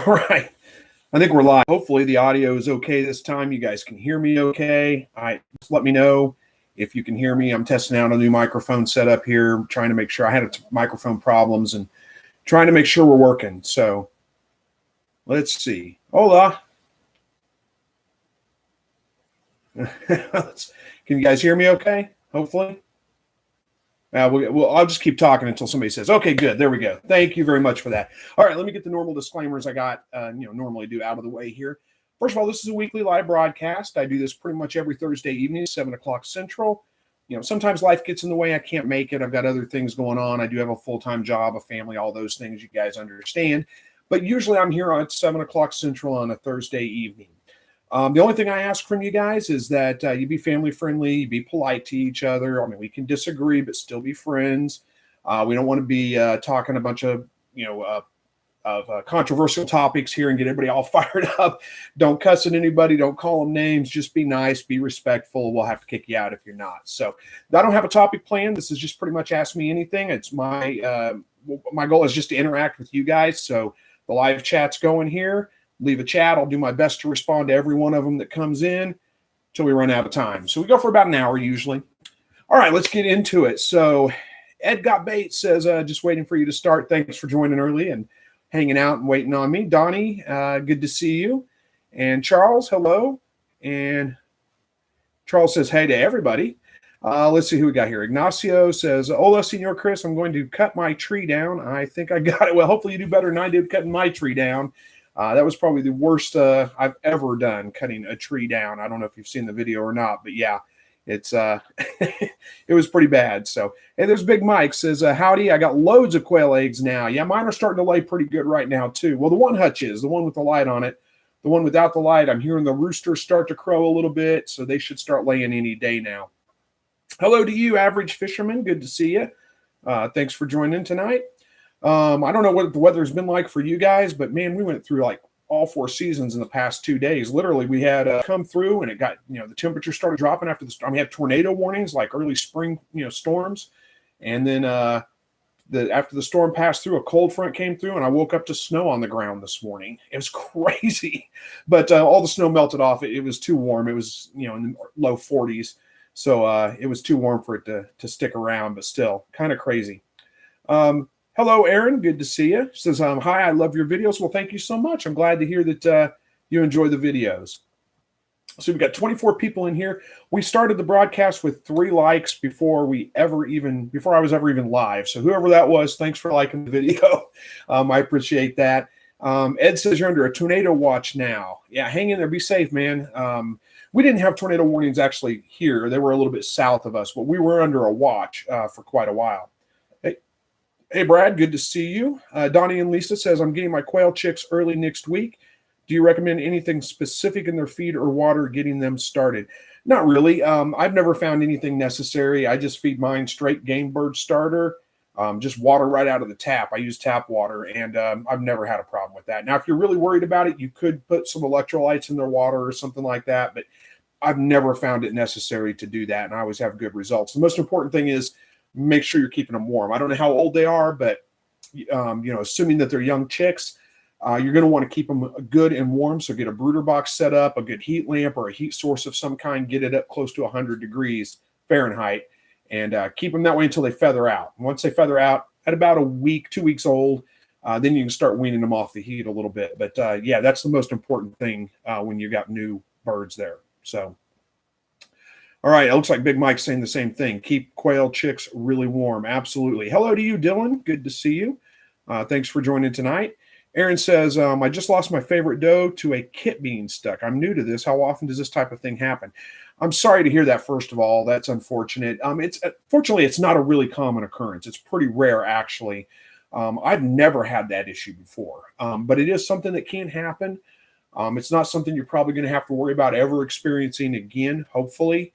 All right. I think we're live. Hopefully the audio is okay this time. You guys can hear me okay. Just let me know if you can hear me. I'm testing out a new microphone setup here, trying to make sure I had microphone problems and trying to make sure we're working. So let's see. Hola. Can you guys hear me okay? Hopefully. I'll just keep talking until somebody says, okay, good. There we go. Thank you very much for that. All right, let me get the normal disclaimers I got, normally do out of the way here. First of all, this is a weekly live broadcast. I do this pretty much every Thursday evening, 7 o'clock Central. Sometimes life gets in the way. I can't make it. I've got other things going on. I do have a full-time job, a family, all those things you guys understand. But usually I'm here at 7 o'clock Central on a Thursday evening. The only thing I ask from you guys is that you be family friendly, be polite to each other. I mean, we can disagree, but still be friends. We don't want to be talking a bunch of, controversial topics here and get everybody all fired up. Don't cuss at anybody. Don't call them names. Just be nice, be respectful. We'll have to kick you out if you're not. So I don't have a topic planned. This is just pretty much ask me anything. It's my goal is just to interact with you guys. So the live chat's going here. Leave a chat. I'll do my best to respond to every one of them that comes in until we run out of time. So we go for about an hour usually. All right, let's get into it. So Ed Got Bait says, just waiting for you to start. Thanks for joining early and hanging out and waiting on me. Donnie, good to see you. And Charles, hello. And Charles says, hey to everybody. Let's see who we got here. Ignacio says, hola, Senor Chris. I'm going to cut my tree down. I think I got it. Well, hopefully you do better than I did cutting my tree down. That was probably the worst I've ever done, cutting a tree down. I don't know if you've seen the video or not, but yeah, it's it was pretty bad. So, hey, there's Big Mike says, howdy, I got loads of quail eggs now. Yeah, mine are starting to lay pretty good right now too. Well, the one hutch is, the one with the light on it. The one without the light, I'm hearing the roosters start to crow a little bit, so they should start laying any day now. Hello to you, Average Fisherman. Good to see you. Thanks for joining tonight. I don't know what the weather's been like for you guys, but man, we went through like all 4 seasons in the past 2 days. Literally, we had come through and it got, the temperature started dropping after the storm. We had tornado warnings, like early spring, storms. And then after the storm passed through, a cold front came through and I woke up to snow on the ground this morning. It was crazy, but all the snow melted off. It was too warm. It was, in the low 40s. So it was too warm for it to stick around, but still kind of crazy. Hello, Aaron. Good to see you. She says, hi, I love your videos. Well, thank you so much. I'm glad to hear that you enjoy the videos. So we've got 24 people in here. We started the broadcast with 3 likes before I was ever even live. So whoever that was, thanks for liking the video. I appreciate that. Ed says you're under a tornado watch now. Yeah, hang in there. Be safe, man. We didn't have tornado warnings actually here. They were a little bit south of us, but we were under a watch for quite a while. Hey, Brad, good to see you. Donnie and Lisa says, I'm getting my quail chicks early next week. Do you recommend anything specific in their feed or water getting them started? Not really. I've never found anything necessary. I just feed mine straight game bird starter, just water right out of the tap. I use tap water, and I've never had a problem with that. Now, if you're really worried about it, you could put some electrolytes in their water or something like that, but I've never found it necessary to do that, and I always have good results. The most important thing is make sure you're keeping them warm. I don't know how old they are, but assuming that they're young chicks, you're going to want to keep them good and warm. So get a brooder box set up, a good heat lamp or a heat source of some kind, get it up close to 100 degrees Fahrenheit, and keep them that way until they feather out. And once they feather out at about a week, 2 weeks old, then you can start weaning them off the heat a little bit. But yeah, that's the most important thing when you got new birds there. So. All right, it looks like Big Mike's saying the same thing. Keep quail chicks really warm. Absolutely. Hello to you, Dylan. Good to see you. Thanks for joining tonight. Aaron says, I just lost my favorite doe to a kit being stuck. I'm new to this. How often does this type of thing happen? I'm sorry to hear that, first of all. That's unfortunate. Fortunately, it's not a really common occurrence. It's pretty rare, actually. I've never had that issue before, but it is something that can happen. It's not something you're probably going to have to worry about ever experiencing again, hopefully.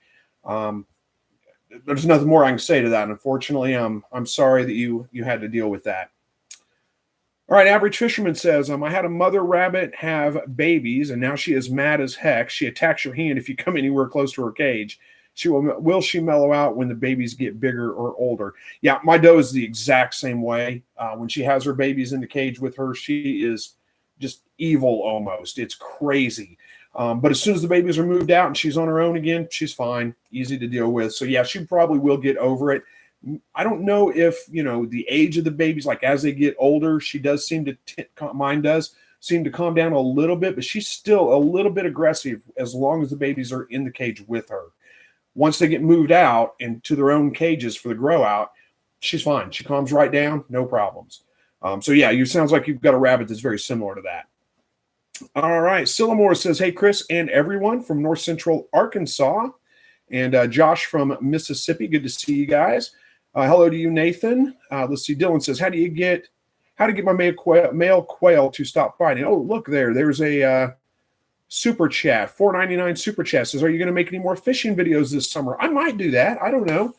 There's nothing more I can say to that. Unfortunately, I'm sorry that you had to deal with that. All right, Average Fisherman says, I had a mother rabbit have babies, and now she is mad as heck. She attacks your hand if you come anywhere close to her cage. Will she mellow out when the babies get bigger or older? Yeah, my doe is the exact same way. When she has her babies in the cage with her, she is just evil almost. It's crazy. But as soon as the babies are moved out and she's on her own again, she's fine, easy to deal with. So yeah, she probably will get over it. I don't know if, the age of the babies, like as they get older, she does seem to, mine does seem to calm down a little bit, but she's still a little bit aggressive as long as the babies are in the cage with her. Once they get moved out into their own cages for the grow out, she's fine. She calms right down, no problems. So yeah, you sounds like you've got a rabbit that's very similar to that. All right, Sillamore says, hey, Chris and everyone from North Central Arkansas, and Josh from Mississippi. Good to see you guys. Hello to you, Nathan. Let's see. Dylan says, how to get my male quail to stop fighting? Oh, look there. There's a super chat. $4.99 super chat says, are you going to make any more fishing videos this summer? I might do that. I don't know.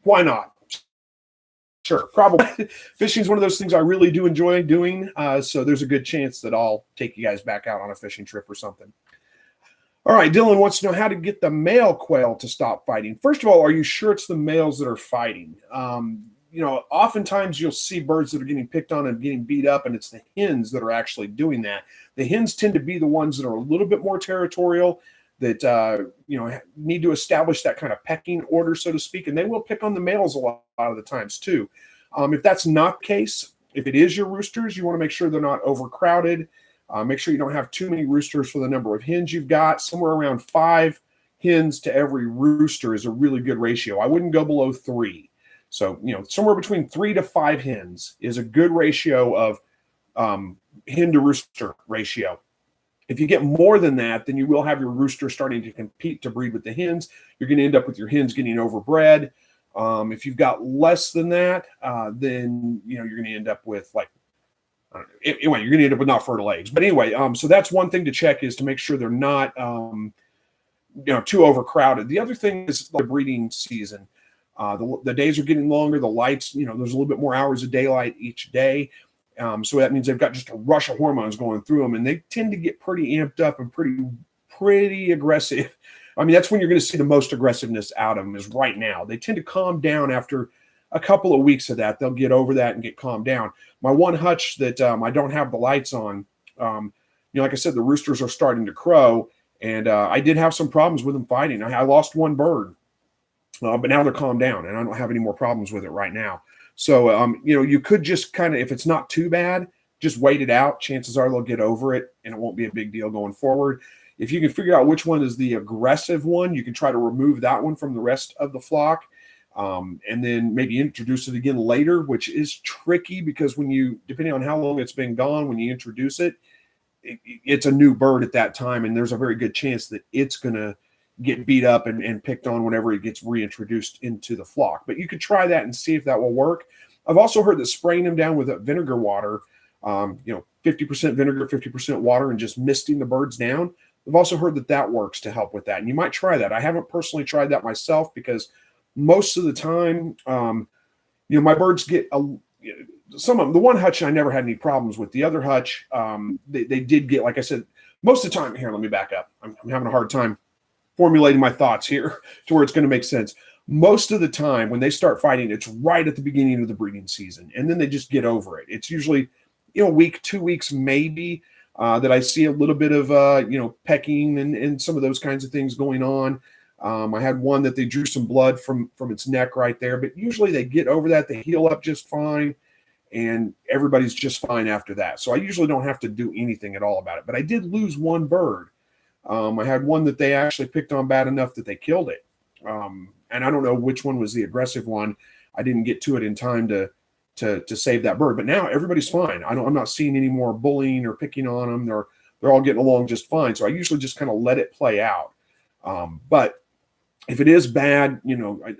Why not? Sure, probably. Fishing is one of those things I really do enjoy doing. So there's a good chance that I'll take you guys back out on a fishing trip or something. All right, Dylan wants to know how to get the male quail to stop fighting. First of all, are you sure it's the males that are fighting? Oftentimes you'll see birds that are getting picked on and getting beat up, and it's the hens that are actually doing that. The hens tend to be the ones that are a little bit more territorial, that need to establish that kind of pecking order, so to speak, and they will pick on the males a lot of the times too. If that's not the case, if it is your roosters, you want to make sure they're not overcrowded. Make sure you don't have too many roosters for the number of hens you've got. Somewhere around 5 hens to every rooster is a really good ratio. I wouldn't go below 3. So, somewhere between 3 to 5 hens is a good ratio of hen to rooster ratio. If you get more than that, then you will have your rooster starting to compete to breed with the hens. You're going to end up with your hens getting overbred. If you've got less than that, then you're going to end up with you're going to end up with not fertile eggs. But anyway, so that's one thing to check, is to make sure they're not too overcrowded. The other thing is the breeding season. The days are getting longer. The lights, there's a little bit more hours of daylight each day. So that means they've got just a rush of hormones going through them, and they tend to get pretty amped up and pretty aggressive. I mean, that's when you're going to see the most aggressiveness out of them, is right now. They tend to calm down after a couple of weeks of that. They'll get over that and get calmed down. My one hutch that I don't have the lights on, like I said, the roosters are starting to crow, and I did have some problems with them fighting. I lost one bird, but now they're calmed down, and I don't have any more problems with it right now. So, you could just kind of, if it's not too bad, just wait it out. Chances are they'll get over it, and it won't be a big deal going forward. If you can figure out which one is the aggressive one, you can try to remove that one from the rest of the flock, and then maybe introduce it again later, which is tricky because depending on how long it's been gone, when you introduce it, it's a new bird at that time, and there's a very good chance that it's going to get beat up and picked on whenever it gets reintroduced into the flock. But you could try that and see if that will work. I've also heard that spraying them down with vinegar water, 50% vinegar, 50% water, and just misting the birds down. I've also heard that works to help with that. And you might try that. I haven't personally tried that myself, because most of the time, my birds get some of them. The one hutch I never had any problems with. The other hutch, they did get, like I said, most of the time. Here, let me back up. I'm having a hard time formulating my thoughts here to where it's going to make sense. Most of the time when they start fighting, it's right at the beginning of the breeding season, and then they just get over it. It's usually, week, 2 weeks maybe, that I see a little bit of, pecking and some of those kinds of things going on. I had one that they drew some blood from its neck right there, but usually they get over that. They heal up just fine, and everybody's just fine after that. So I usually don't have to do anything at all about it. But I did lose one bird. I had one that they actually picked on bad enough that they killed it. And I don't know which one was the aggressive one. I didn't get to it in time to save that bird. But now everybody's fine. I'm not seeing any more bullying or picking on them. They're all getting along just fine. So I usually just kind of let it play out. But if it is bad,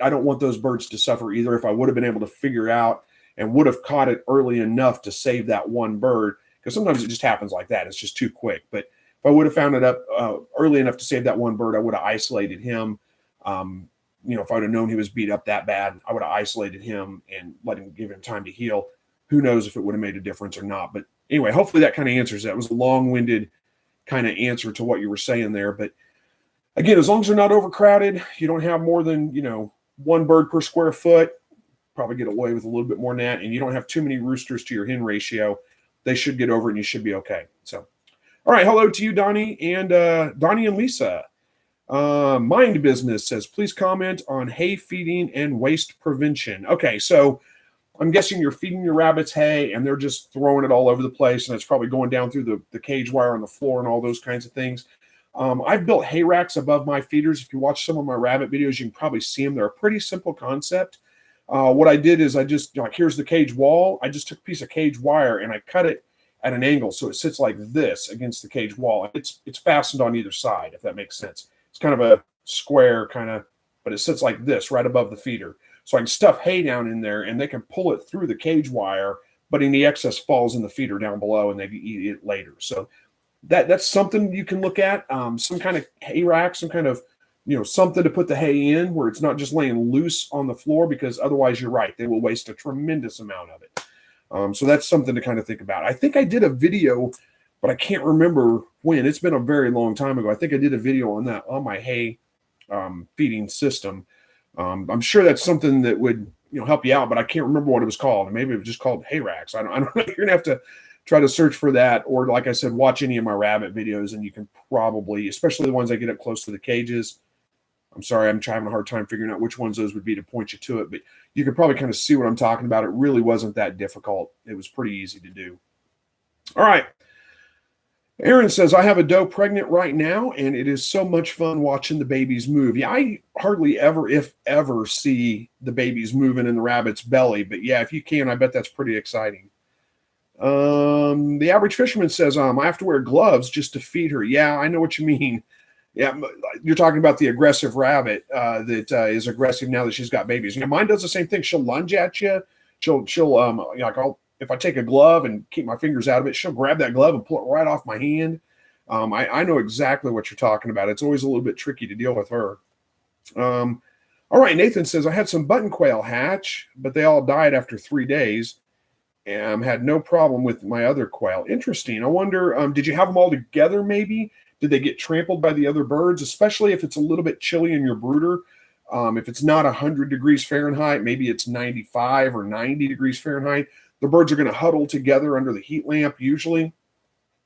I don't want those birds to suffer either. If I would have been able to figure out and would have caught it early enough to save that one bird, because sometimes it just happens like that. It's just too quick. But if I would have found it up early enough to save that one bird, I would have isolated him. If I would have known he was beat up that bad, I would have isolated him and give him time to heal. Who knows if it would have made a difference or not. But anyway, hopefully that kind of answers that. It was a long-winded kind of answer to what you were saying there. But again, as long as they're not overcrowded, you don't have more than, one bird per square foot, probably get away with a little bit more than that, and you don't have too many roosters to your hen ratio, they should get over it and you should be okay. So, all right. Hello to you, Donnie and Lisa. Mind Business says, please comment on hay feeding and waste prevention. Okay. So I'm guessing you're feeding your rabbits hay and they're just throwing it all over the place, and it's probably going down through the cage wire on the floor and all those kinds of things. I've built hay racks above my feeders. If you watch some of my rabbit videos, you can probably see them. They're a pretty simple concept. What I did is I just, like, here's the cage wall. I just took a piece of cage wire and I cut it at an angle so it sits like this against the cage wall. It's fastened on either side, if that makes sense. It's kind of a square but it sits like this right above the feeder. So I can stuff hay down in there and they can pull it through the cage wire, but any excess falls in the feeder down below and they can eat it later. So that's something you can look at. Some kind of hay rack, some kind of, something to put the hay in where it's not just laying loose on the floor, because otherwise you're right, they will waste a tremendous amount of it. So that's something to kind of think about. I think I did a video, but I can't remember when. It's been a very long time ago. I think I did a video on that, on my hay feeding system. I'm sure that's something that would help you out, but I can't remember what it was called. Maybe it was just called hay racks. I don't know. You're gonna have to try to search for that, or like I said, watch any of my rabbit videos, and you can probably, especially the ones that get up close to the cages. I'm sorry, I'm having a hard time figuring out which ones those would be to point you to it, but you can probably kind of see what I'm talking about. It really wasn't that difficult. It was pretty easy to do. All right. Aaron says, I have a doe pregnant right now, and it is so much fun watching the babies move. Yeah, I hardly ever, if ever, see the babies moving in the rabbit's belly. But yeah, if you can, I bet that's pretty exciting. The average fisherman says, I have to wear gloves just to feed her. Yeah, I know what you mean. Yeah, you're talking about the aggressive rabbit that is aggressive now that she's got babies. Mine does the same thing. She'll lunge at you. If I take a glove and keep my fingers out of it, she'll grab that glove and pull it right off my hand. I know exactly what you're talking about. It's always a little bit tricky to deal with her. All right, Nathan says, I had some button quail hatch, but they all died after 3 days. And had no problem with my other quail. Interesting. I wonder, did you have them all together maybe? Did they get trampled by the other birds, especially if it's a little bit chilly in your brooder? If it's not 100 degrees Fahrenheit, maybe it's 95 or 90 degrees Fahrenheit. The birds are going to huddle together under the heat lamp usually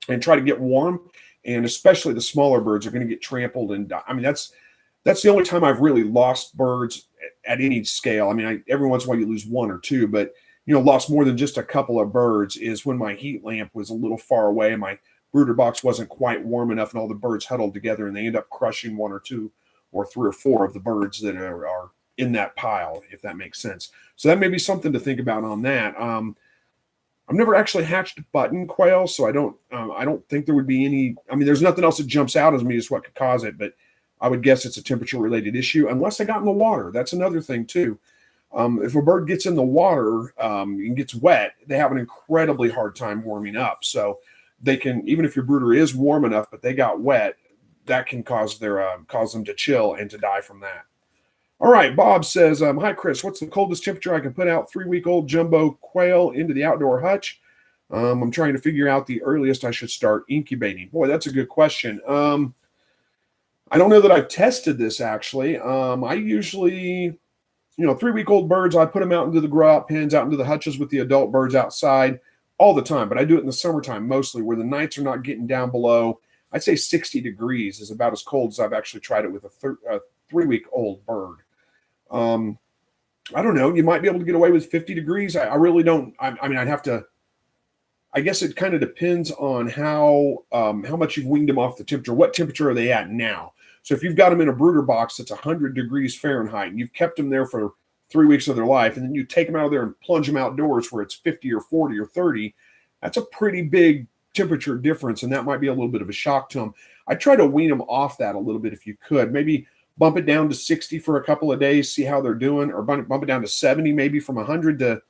and try to get warm. And especially the smaller birds are going to get trampled and die. I mean, that's the only time I've really lost birds at any scale. I mean, every once in a while you lose one or two, but lost more than just a couple of birds is when my heat lamp was a little far away and my brooder box wasn't quite warm enough and all the birds huddled together and they end up crushing one or two or three or four of the birds that are in that pile, if that makes sense. So that may be something to think about on that. I've never actually hatched button quail, so I don't think there would be any. I mean, there's nothing else that jumps out as me as what could cause it, but I would guess it's a temperature related issue unless they got in the water. That's another thing too. If a bird gets in the water and gets wet, they have an incredibly hard time warming up. So they can, even if your brooder is warm enough, but they got wet, that can cause them to chill and to die from that. All right, Bob says, hi, Chris. What's the coldest temperature I can put out 3-week-old jumbo quail into the outdoor hutch? I'm trying to figure out the earliest I should start incubating. Boy, that's a good question. I don't know that I've tested this, actually. I usually... 3-week-old birds, I put them out into the grow-out pens, out into the hutches with the adult birds outside all the time. But I do it in the summertime mostly, where the nights are not getting down below, I'd say 60 degrees is about as cold as I've actually tried it with a 3-week-old bird. I don't know. You might be able to get away with 50 degrees. I really don't. I mean, I'd have to. I guess it kind of depends on how much you've weaned them off the temperature. What temperature are they at now? So if you've got them in a brooder box that's 100 degrees Fahrenheit and you've kept them there for 3 weeks of their life, and then you take them out of there and plunge them outdoors where it's 50 or 40 or 30, that's a pretty big temperature difference, and that might be a little bit of a shock to them. I try to wean them off that a little bit if you could. Maybe bump it down to 60 for a couple of days, see how they're doing, or bump it down to 70, maybe from 100 to,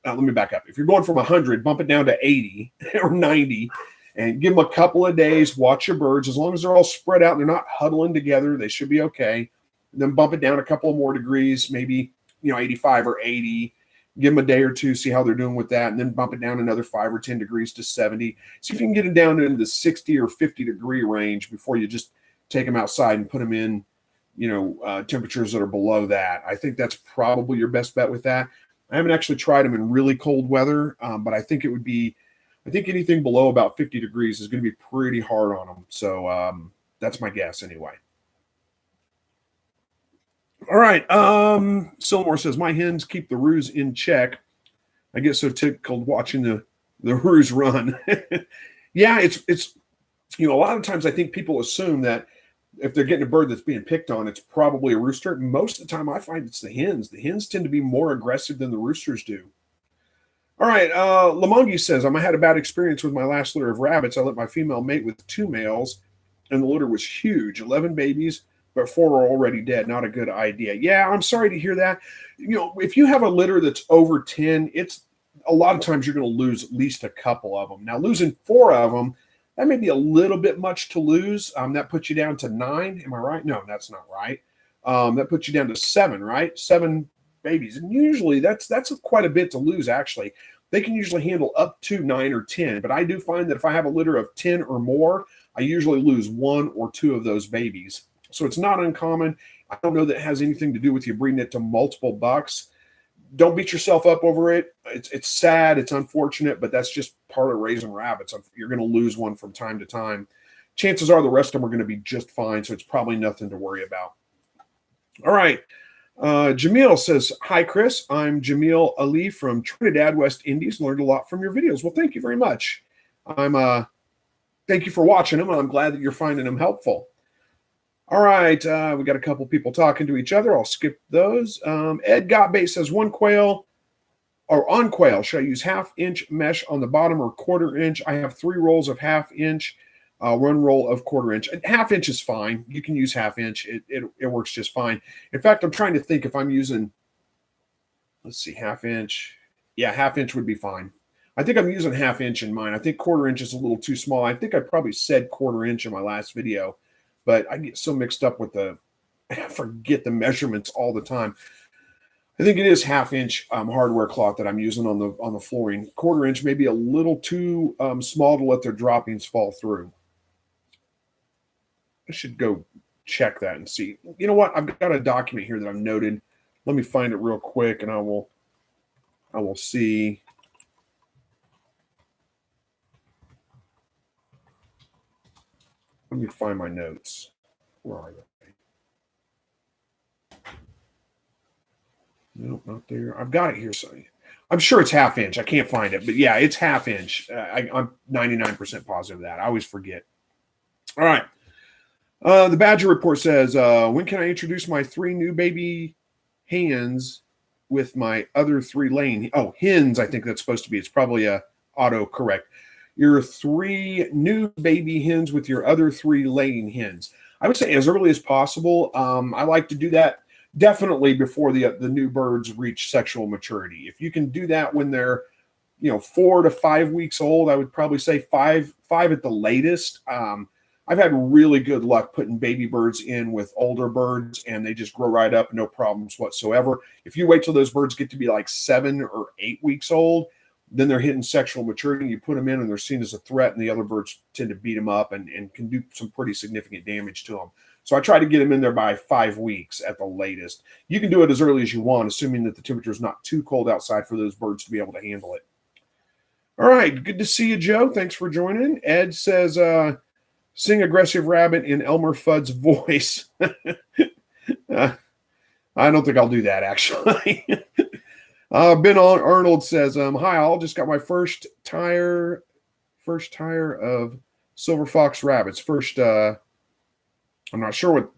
let me back up. If you're going from 100, bump it down to 80 or 90, and give them a couple of days, watch your birds. As long as they're all spread out and they're not huddling together, they should be okay. And then bump it down a couple of more degrees, maybe 85 or 80. Give them a day or two, see how they're doing with that, and then bump it down another 5 or 10 degrees to 70. See if you can get it down into the 60 or 50 degree range before you just take them outside and put them in, temperatures that are below that. I think that's probably your best bet with that. I haven't actually tried them in really cold weather, but I think it would be I think anything below about 50 degrees is going to be pretty hard on them. So that's my guess anyway. All right. Silmore says, my hens keep the roos in check. I get so tickled watching the roos run. Yeah, it's a lot of times I think people assume that if they're getting a bird that's being picked on, it's probably a rooster. Most of the time I find it's the hens. The hens tend to be more aggressive than the roosters do. All right. Lamongi says, I had a bad experience with my last litter of rabbits. I let my female mate with 2 males, and the litter was huge, 11 babies, but 4 are already dead. Not a good idea. Yeah, I'm sorry to hear that. If you have a litter that's over 10, it's a lot of times you're going to lose at least a couple of them. Now, losing 4 of them, that may be a little bit much to lose. That puts you down to 9. Am I right? No, that's not right. That puts you down to 7, right? 7 babies. And usually that's quite a bit to lose, actually. They can usually handle up to 9 or 10. But I do find that if I have a litter of 10 or more, I usually lose 1 or 2 of those babies. So it's not uncommon. I don't know that it has anything to do with you breeding it to multiple bucks. Don't beat yourself up over it. It's sad. It's unfortunate, but that's just part of raising rabbits. You're going to lose one from time to time. Chances are the rest of them are going to be just fine, so it's probably nothing to worry about. All right. Jamil says, hi, Chris. I'm Jamil Ali from Trinidad, West Indies. Learned a lot from your videos. Well, thank you very much. Thank you for watching them, and I'm glad that you're finding them helpful. All right, we got a couple people talking to each other. I'll skip those. Ed Gotbait says, on quail, should I use 1/2-inch mesh on the bottom or 1/4 inch? I have 3 rolls of 1/2 inch, 1 roll of 1/4 inch. 1/2 inch is fine. You can use 1/2 inch. It works just fine. In fact, I'm trying to think if I'm using, let's see, 1/2 inch. Yeah, 1/2 inch would be fine. I think I'm using 1/2 inch in mine. I think 1/4 inch is a little too small. I think I probably said 1/4 inch in my last video, but I get so mixed up with I forget the measurements all the time. I think it is 1/2 inch hardware cloth that I'm using on the flooring. 1/4 inch may be a little too small to let their droppings fall through. I should go check that and see. You know what? I've got a document here that I've noted. Let me find it real quick, and I will see. Let me find my notes. Where are they? Nope, not there. I've got it here. So I'm sure it's 1/2 inch. I can't find it, but yeah, it's 1/2 inch. I'm 99% positive of that. I always forget. All right. The Badger report says, when can I introduce my 3 new baby hens with my other 3 laying? Oh, hens, I think that's supposed to be. It's probably a auto correct. Your 3 new baby hens with your other 3 laying hens. I would say as early as possible. I like to do that definitely before the new birds reach sexual maturity. If you can do that when they're 4 to 5 weeks old, I would probably say 5 at the latest. I've had really good luck putting baby birds in with older birds, and they just grow right up, no problems whatsoever. If you wait till those birds get to be like 7 or 8 weeks old, then they're hitting sexual maturity. You put them in and they're seen as a threat, and the other birds tend to beat them up and can do some pretty significant damage to them. So I try to get them in there by 5 weeks at the latest. You can do it as early as you want, assuming that the temperature is not too cold outside for those birds to be able to handle it. All right, good to see you, Joe. Thanks for joining. Ed says, sing Aggressive Rabbit in Elmer Fudd's voice. I don't think I'll do that, actually. Ben Arnold says, hi, all. Just got my first tire of Silver Fox rabbits. I'm not sure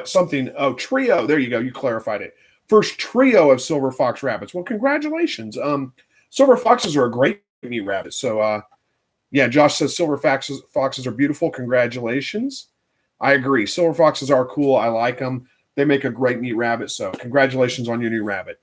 something. Oh, trio. There you go. You clarified it. First trio of Silver Fox rabbits. Well, congratulations. Silver Foxes are a great meat rabbit. So, yeah, Josh says Silver Foxes are beautiful. Congratulations. I agree. Silver Foxes are cool. I like them. They make a great meat rabbit. So congratulations on your new rabbit.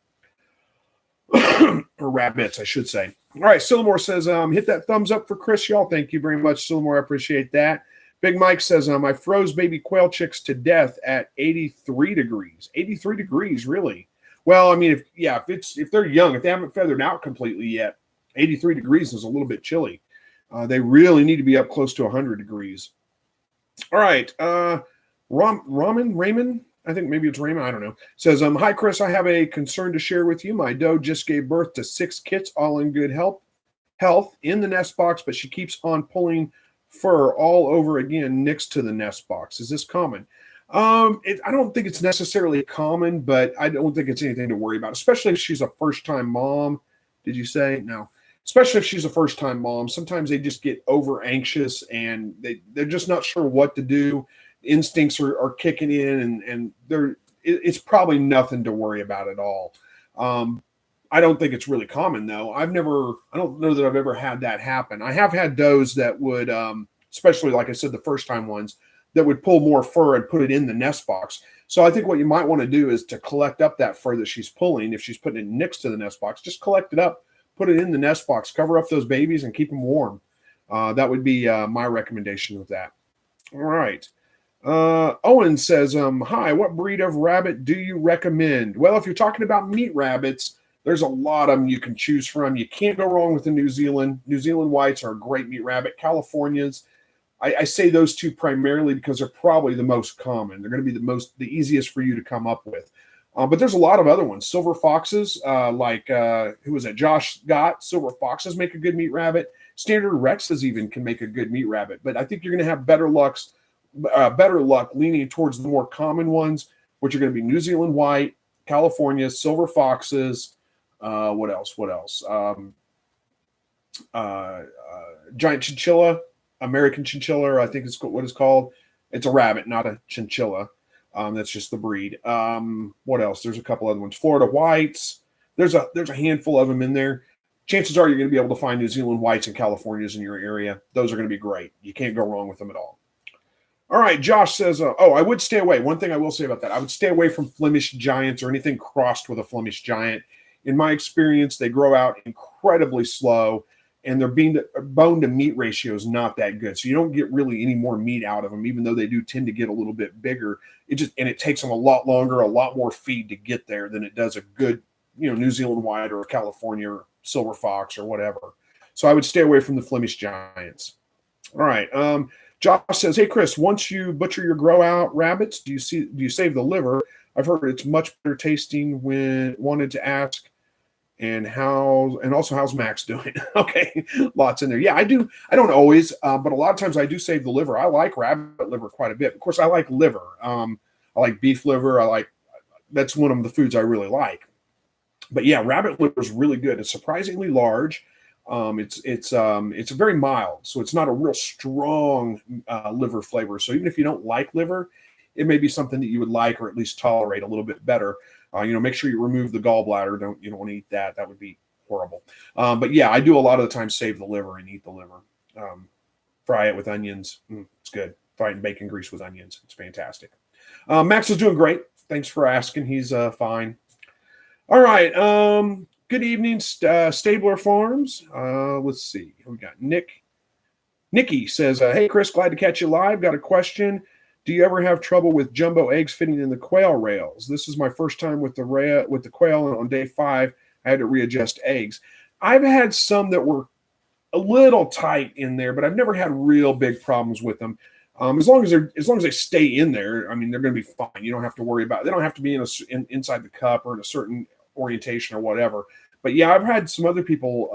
Or rabbits, I should say. All right, Silmore says, hit that thumbs up for Chris, y'all. Thank you very much, Silmore. I appreciate that. Big Mike says, I froze baby quail chicks to death at 83 degrees. 83 degrees, really? Well, I mean, if they're young, if they haven't feathered out completely yet, 83 degrees is a little bit chilly. They really need to be up close to 100 degrees. All right. Raymond, I think maybe it's Raymond, I don't know, says, hi, Chris, I have a concern to share with you. My doe just gave birth to 6 kits, all in good health. health in the nest box, but she keeps on pulling fur all over again next to the nest box. Is this common? I don't think it's necessarily common, but I don't think it's anything to worry about, especially if she's a first-time mom. Did you say? No. Especially if she's a first-time mom. Sometimes they just get over anxious and they're just not sure what to do. Instincts are kicking in, and it's probably nothing to worry about at all. I don't think it's really common though. I don't know that I've ever had that happen. I have had does that would, especially like I said, the first time ones that would pull more fur and put it in the nest box. So I think what you might want to do is to collect up that fur that she's pulling. If she's putting it next to the nest box, just collect it up, put it in the nest box, cover up those babies and keep them warm. That would be my recommendation of that. All right. Owen says, hi, what breed of rabbit do you recommend? Well, if you're talking about meat rabbits, there's a lot of them you can choose from. You can't go wrong with the New Zealand. New Zealand whites are a great meat rabbit. Californias, I say those two primarily because they're probably the most common. They're going to be the easiest for you to come up with. But there's a lot of other ones. Silver foxes, who was it? Josh Scott. Silver foxes make a good meat rabbit. Standard Rexes even can make a good meat rabbit. But I think you're going to have better luck leaning towards the more common ones, which are going to be New Zealand white, California, silver foxes. What else? Giant chinchilla, American chinchilla, I think is what it's called. It's a rabbit, not a chinchilla. That's just the breed. What else? There's a couple other ones. Florida whites. There's a handful of them in there. Chances are you're going to be able to find New Zealand whites and Californias in your area. Those are going to be great. You can't go wrong with them at all. All right, Josh says, I would stay away. One thing I will say about that, I would stay away from Flemish giants or anything crossed with a Flemish giant. In my experience, they grow out incredibly slow, and their bone to meat ratio is not that good. So you don't get really any more meat out of them, even though they do tend to get a little bit bigger. It takes them a lot longer, a lot more feed to get there than it does a good, New Zealand white or a California or silver fox or whatever. So I would stay away from the Flemish giants. All right. Josh says, hey, Chris, once you butcher your grow out rabbits, do you save the liver? I've heard it's much better tasting. Wanted to ask, and also how's Max doing? Okay, lots in there. Yeah, I do. I don't always, but a lot of times I do save the liver. I like rabbit liver quite a bit. Of course, I like liver. I like beef liver. That's one of the foods I really like. But yeah, rabbit liver is really good. It's surprisingly large. It's very mild, so it's not a real strong liver flavor. So even if you don't like liver, it may be something that you would like or at least tolerate a little bit better. Make sure you remove the gallbladder. You don't want to eat that. That would be horrible. But yeah, I do a lot of the time save the liver and eat the liver. Fry it with onions. It's good. Fry it in bacon grease with onions. It's fantastic. Max is doing great. Thanks for asking. He's fine. All right. Good evening, Stabler Farms. Let's see. We got Nikki says, hey, Chris, glad to catch you live. Got a question. Do you ever have trouble with jumbo eggs fitting in the quail rails? This is my first time with the quail, and on day 5, I had to readjust eggs. I've had some that were a little tight in there, but I've never had real big problems with them. As long as they stay in there, I mean, they're going to be fine. You don't have to worry about it. They don't have to be inside the cup or in a certain orientation or whatever. But yeah, I've had some other people,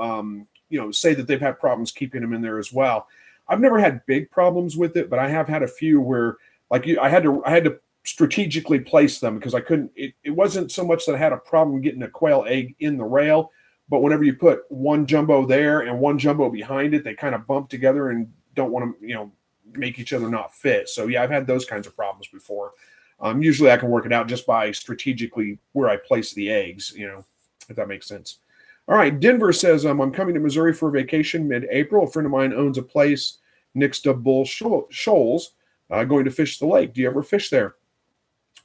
say that they've had problems keeping them in there as well. I've never had big problems with it, but I have had a few where, I had to strategically place them because I couldn't. It wasn't so much that I had a problem getting a quail egg in the rail, but whenever you put one jumbo there and one jumbo behind it, they kind of bump together and don't want to, make each other not fit. So yeah, I've had those kinds of problems before. Usually I can work it out just by strategically where I place the eggs, if that makes sense. All right. Denver says, I'm coming to Missouri for vacation mid-April. A friend of mine owns a place next to Bull Shoals, going to fish the lake. Do you ever fish there?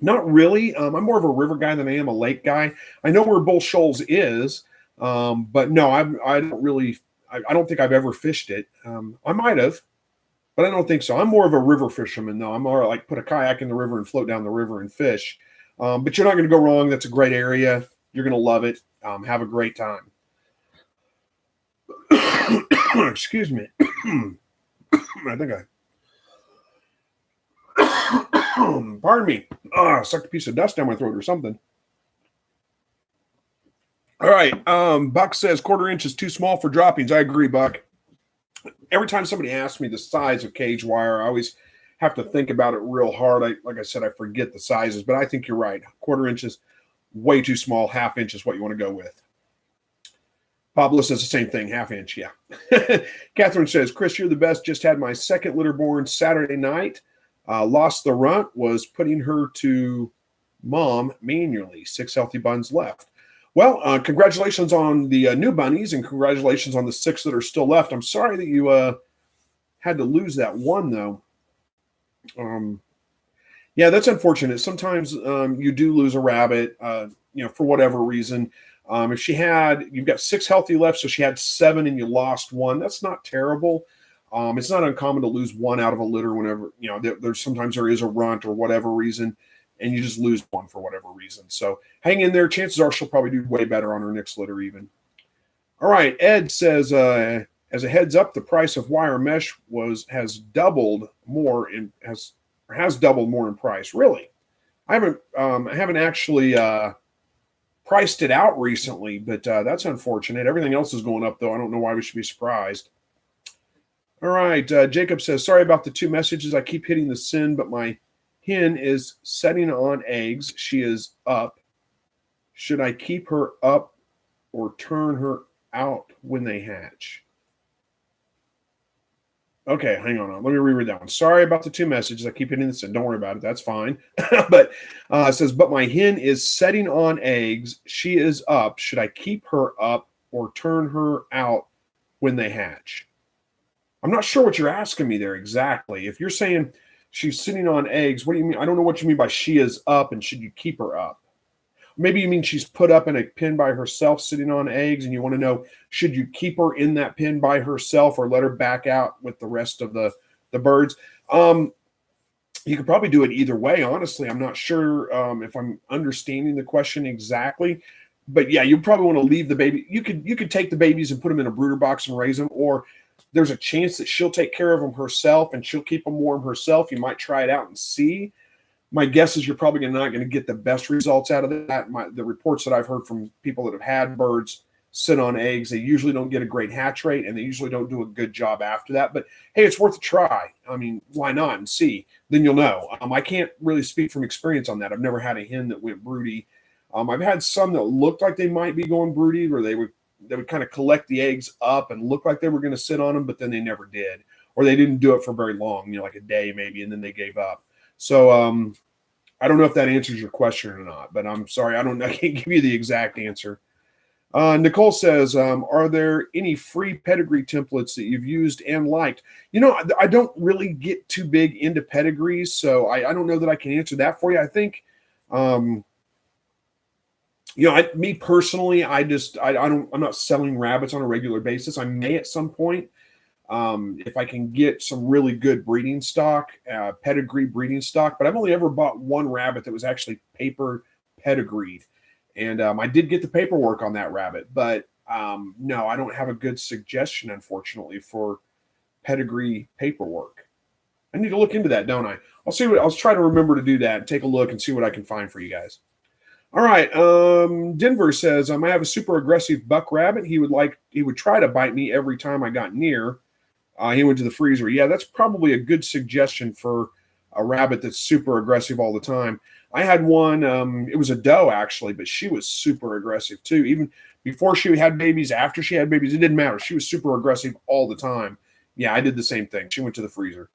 Not really. I'm more of a river guy than I am a lake guy. I know where Bull Shoals is, but no, I don't really, I don't think I've ever fished it. I might have, but I don't think so. I'm more of a river fisherman, though. I'm more like put a kayak in the river and float down the river and fish. But you're not going to go wrong. That's a great area. You're going to love it. Have a great time. Excuse me. I think pardon me. I sucked a piece of dust down my throat or something. All right. Buck says 1/4 inch is too small for droppings. I agree, Buck. Every time somebody asks me the size of cage wire, I always have to think about it real hard. Like I said, I forget the sizes, but I think you're right. 1/4 inch is way too small. 1/2 inch is what you want to go with. Pablo says the same thing, 1/2 inch, yeah. Catherine says, Chris, you're the best. Just had my second litter born Saturday night. Lost the runt, was putting her to mom manually. 6 healthy buns left. Well, congratulations on the new bunnies, and congratulations on the 6 that are still left. I'm sorry that you had to lose that one, though. Yeah, that's unfortunate. Sometimes you do lose a rabbit, for whatever reason. If you've got 6 healthy left, so she had 7 and you lost one, that's not terrible. It's not uncommon to lose one out of a litter whenever, there's sometimes there is a runt or whatever reason, and you just lose one for whatever reason. So hang in there. Chances are she'll probably do way better on her next litter even. All right. Ed says, as a heads up, the price of wire mesh has doubled more in price. Really? I haven't actually priced it out recently, but that's unfortunate. Everything else is going up, though. I don't know why we should be surprised. All right. Jacob says, sorry about the 2 messages. I keep hitting the send, but my hen is setting on eggs. She is up. Should I keep her up or turn her out when they hatch? Okay, hang on. Let me reread that one. Sorry about the 2 messages. I keep hitting this in. Don't worry about it. That's fine. But it says, but my hen is setting on eggs. She is up. Should I keep her up or turn her out when they hatch? I'm not sure what you're asking me there exactly. If you're saying she's sitting on eggs, what do you mean? I don't know what you mean by she is up and should you keep her up? Maybe you mean she's put up in a pen by herself sitting on eggs, and you want to know, should you keep her in that pen by herself or let her back out with the rest of the birds? You could probably do it either way, honestly. I'm not sure if I'm understanding the question exactly. But yeah, you probably want to leave the baby. You could take the babies and put them in a brooder box and raise them, or there's a chance that she'll take care of them herself and she'll keep them warm herself. You might try it out and see. My guess is you're probably not going to get the best results out of that. The reports that I've heard from people that have had birds sit on eggs, they usually don't get a great hatch rate, and they usually don't do a good job after that. But hey, it's worth a try. I mean, why not? And see, then you'll know. I can't really speak from experience on that. I've never had a hen that went broody. I've had some that looked like they might be going broody, where they would kind of collect the eggs up and look like they were going to sit on them, but then they never did, or they didn't do it for very long, like a day maybe, and then they gave up. So I don't know if that answers your question or not, but I'm sorry, I can't give you the exact answer. Nicole says, are there any free pedigree templates that you've used and liked? I don't really get too big into pedigrees, so I don't know that I can answer that for you. I think, me personally, I'm not selling rabbits on a regular basis. I may at some point, if I can get some really good breeding stock, pedigree breeding stock, but I've only ever bought one rabbit that was actually paper pedigreed. And I did get the paperwork on that rabbit, but no, I don't have a good suggestion, unfortunately, for pedigree paperwork. I need to look into that, don't I? I'll try to remember to do that and take a look and see what I can find for you guys. All right. Denver says, I have a super aggressive buck rabbit. He would try to bite me every time I got near. He went to the freezer. Yeah, that's probably a good suggestion for a rabbit that's super aggressive all the time. I had one, it was a doe actually, but she was super aggressive too. Even before she had babies, after she had babies, it didn't matter. She was super aggressive all the time. Yeah, I did the same thing. She went to the freezer.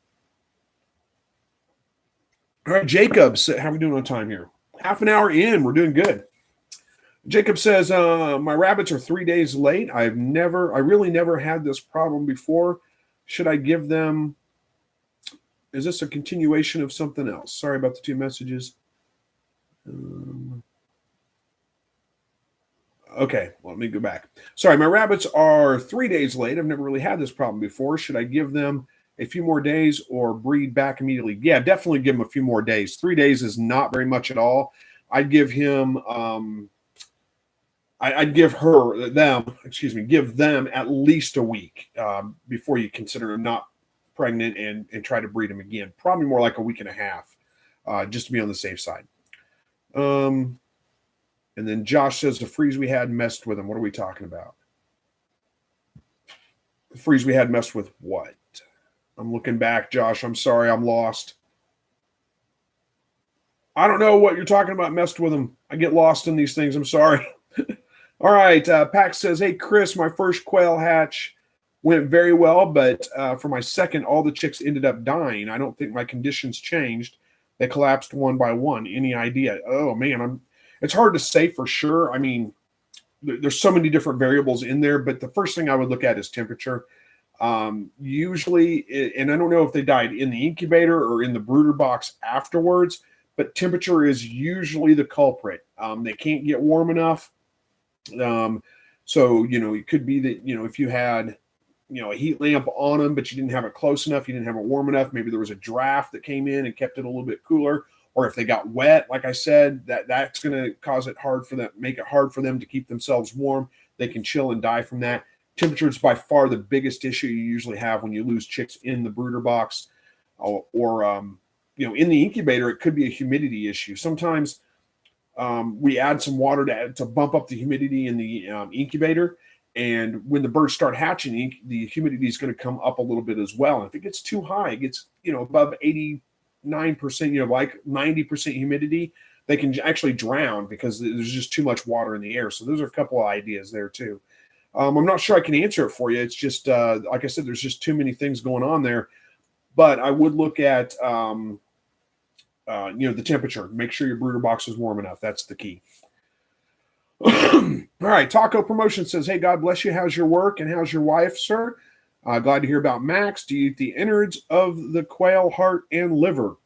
All right, Jacob, how are we doing on time here? Half an hour in, we're doing good. Jacob says, my rabbits are 3 days late. I really never had this problem before. Should I give them, is this a continuation of something else? Sorry about the 2 messages. Okay, let me go back. Sorry, my rabbits are 3 days late. I've never really had this problem before. Should I give them a few more days or breed back immediately? Yeah, definitely give them a few more days. 3 days is not very much at all. I'd give him, I'd give them at least a week before you consider them not pregnant and try to breed them again. Probably more like a week and a half, just to be on the safe side. And then Josh says the freeze we had messed with them. What are we talking about? The freeze we had messed with what? I'm looking back, Josh. I'm sorry, I'm lost. I don't know what you're talking about, messed with them. I get lost in these things. I'm sorry. All right. Pax says, hey, Chris, my first quail hatch went very well, but for my second, all the chicks ended up dying. I don't think my conditions changed. They collapsed one by one. Any idea? Oh, man, it's hard to say for sure. I mean, there's so many different variables in there, but the first thing I would look at is temperature. Usually, and I don't know if they died in the incubator or in the brooder box afterwards, but temperature is usually the culprit. They can't get warm enough. So, it could be that, if you had, a heat lamp on them, but you didn't have it close enough, you didn't have it warm enough, maybe there was a draft that came in and kept it a little bit cooler, or if they got wet, like I said, that's going to cause it hard for them, make it hard for them to keep themselves warm. They can chill and die from that. Temperature is by far the biggest issue you usually have when you lose chicks in the brooder box, or in the incubator, it could be a humidity issue. Sometimes we add some water to bump up the humidity in the incubator. And when the birds start hatching, the humidity is going to come up a little bit as well. And if it gets too high, it gets, above 89%, like 90% humidity, they can actually drown because there's just too much water in the air. So those are a couple of ideas there too. I'm not sure I can answer it for you. It's just, like I said, there's just too many things going on there. But I would look at, the temperature. Make sure your brooder box is warm enough. That's the key. All right. Taco Promotion says, hey, God bless you. How's your work and how's your wife, sir? Glad to hear about Max. Do you eat the innards of the quail, heart, and liver?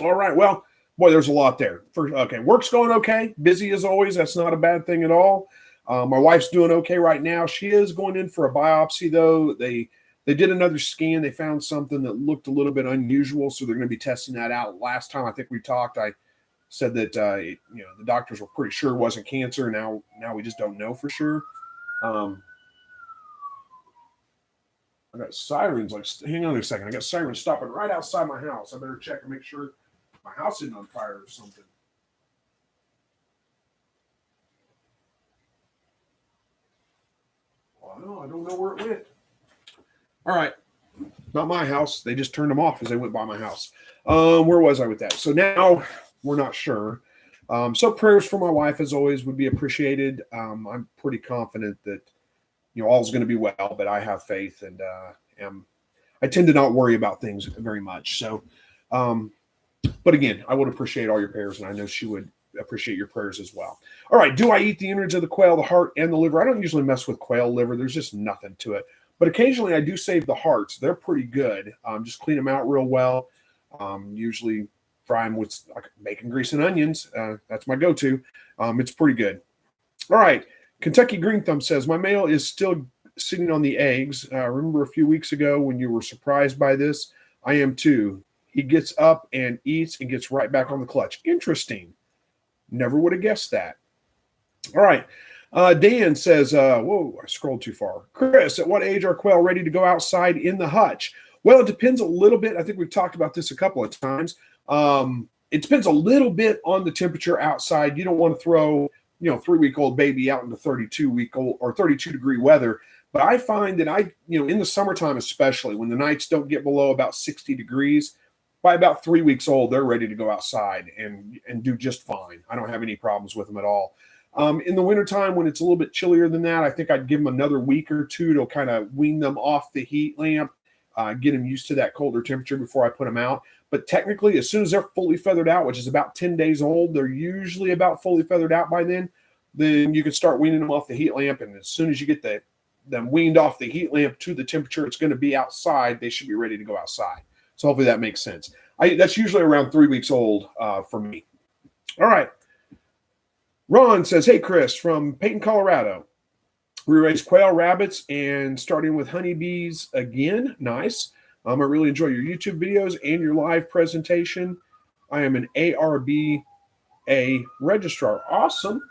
All right. Well, boy, there's a lot there. Work's going okay. Busy as always. That's not a bad thing at all. My wife's doing okay right now. She is going in for a biopsy, though. They did another scan. They found something that looked a little bit unusual, so they're going to be testing that out. Last time I think we talked, I said that the doctors were pretty sure it wasn't cancer. Now we just don't know for sure. I got sirens. Hang on a second. I got sirens stopping right outside my house. I better check and make sure my house isn't on fire or something. Well, I don't know where it went. All right. Not my house. They just turned them off as they went by my house. Where was I with that? So now we're not sure. So prayers for my wife, as always, would be appreciated. I'm pretty confident that, all's going to be well, but I have faith and I tend to not worry about things very much. So, but again, I would appreciate all your prayers, and I know she would appreciate your prayers as well. All right. Do I eat the innards of the quail, the heart, and the liver? I don't usually mess with quail liver. There's just nothing to it. But occasionally I do save the hearts. They're pretty good. Just clean them out real well. Usually fry them with bacon, grease, and onions. That's my go-to. It's pretty good. All right. Kentucky Green Thumb says, my male is still sitting on the eggs. Remember a few weeks ago when you were surprised by this? I am too. He gets up and eats and gets right back on the clutch. Interesting. Never would have guessed that. All right. Dan says, whoa, I scrolled too far. Chris, at what age are quail ready to go outside in the hutch? Well, it depends a little bit. I think we've talked about this a couple of times. It depends a little bit on the temperature outside. You don't want to throw, 3-week-old baby out into 32-week-old or 32-degree weather. But I find that in the summertime, especially when the nights don't get below about 60 degrees, by about 3 weeks old, they're ready to go outside and do just fine. I don't have any problems with them at all. In the wintertime, when it's a little bit chillier than that, I think I'd give them another week or two to kind of wean them off the heat lamp, get them used to that colder temperature before I put them out. But technically, as soon as they're fully feathered out, which is about 10 days old, they're usually about fully feathered out by then you can start weaning them off the heat lamp. And as soon as you get them weaned off the heat lamp to the temperature it's going to be outside, they should be ready to go outside. So hopefully that makes sense. That's usually around 3 weeks old for me. All right. Ron says, hey, Chris, from Peyton, Colorado. We raise quail, rabbits, and starting with honeybees again. Nice. I really enjoy your YouTube videos and your live presentation. I am an ARBA registrar. Awesome.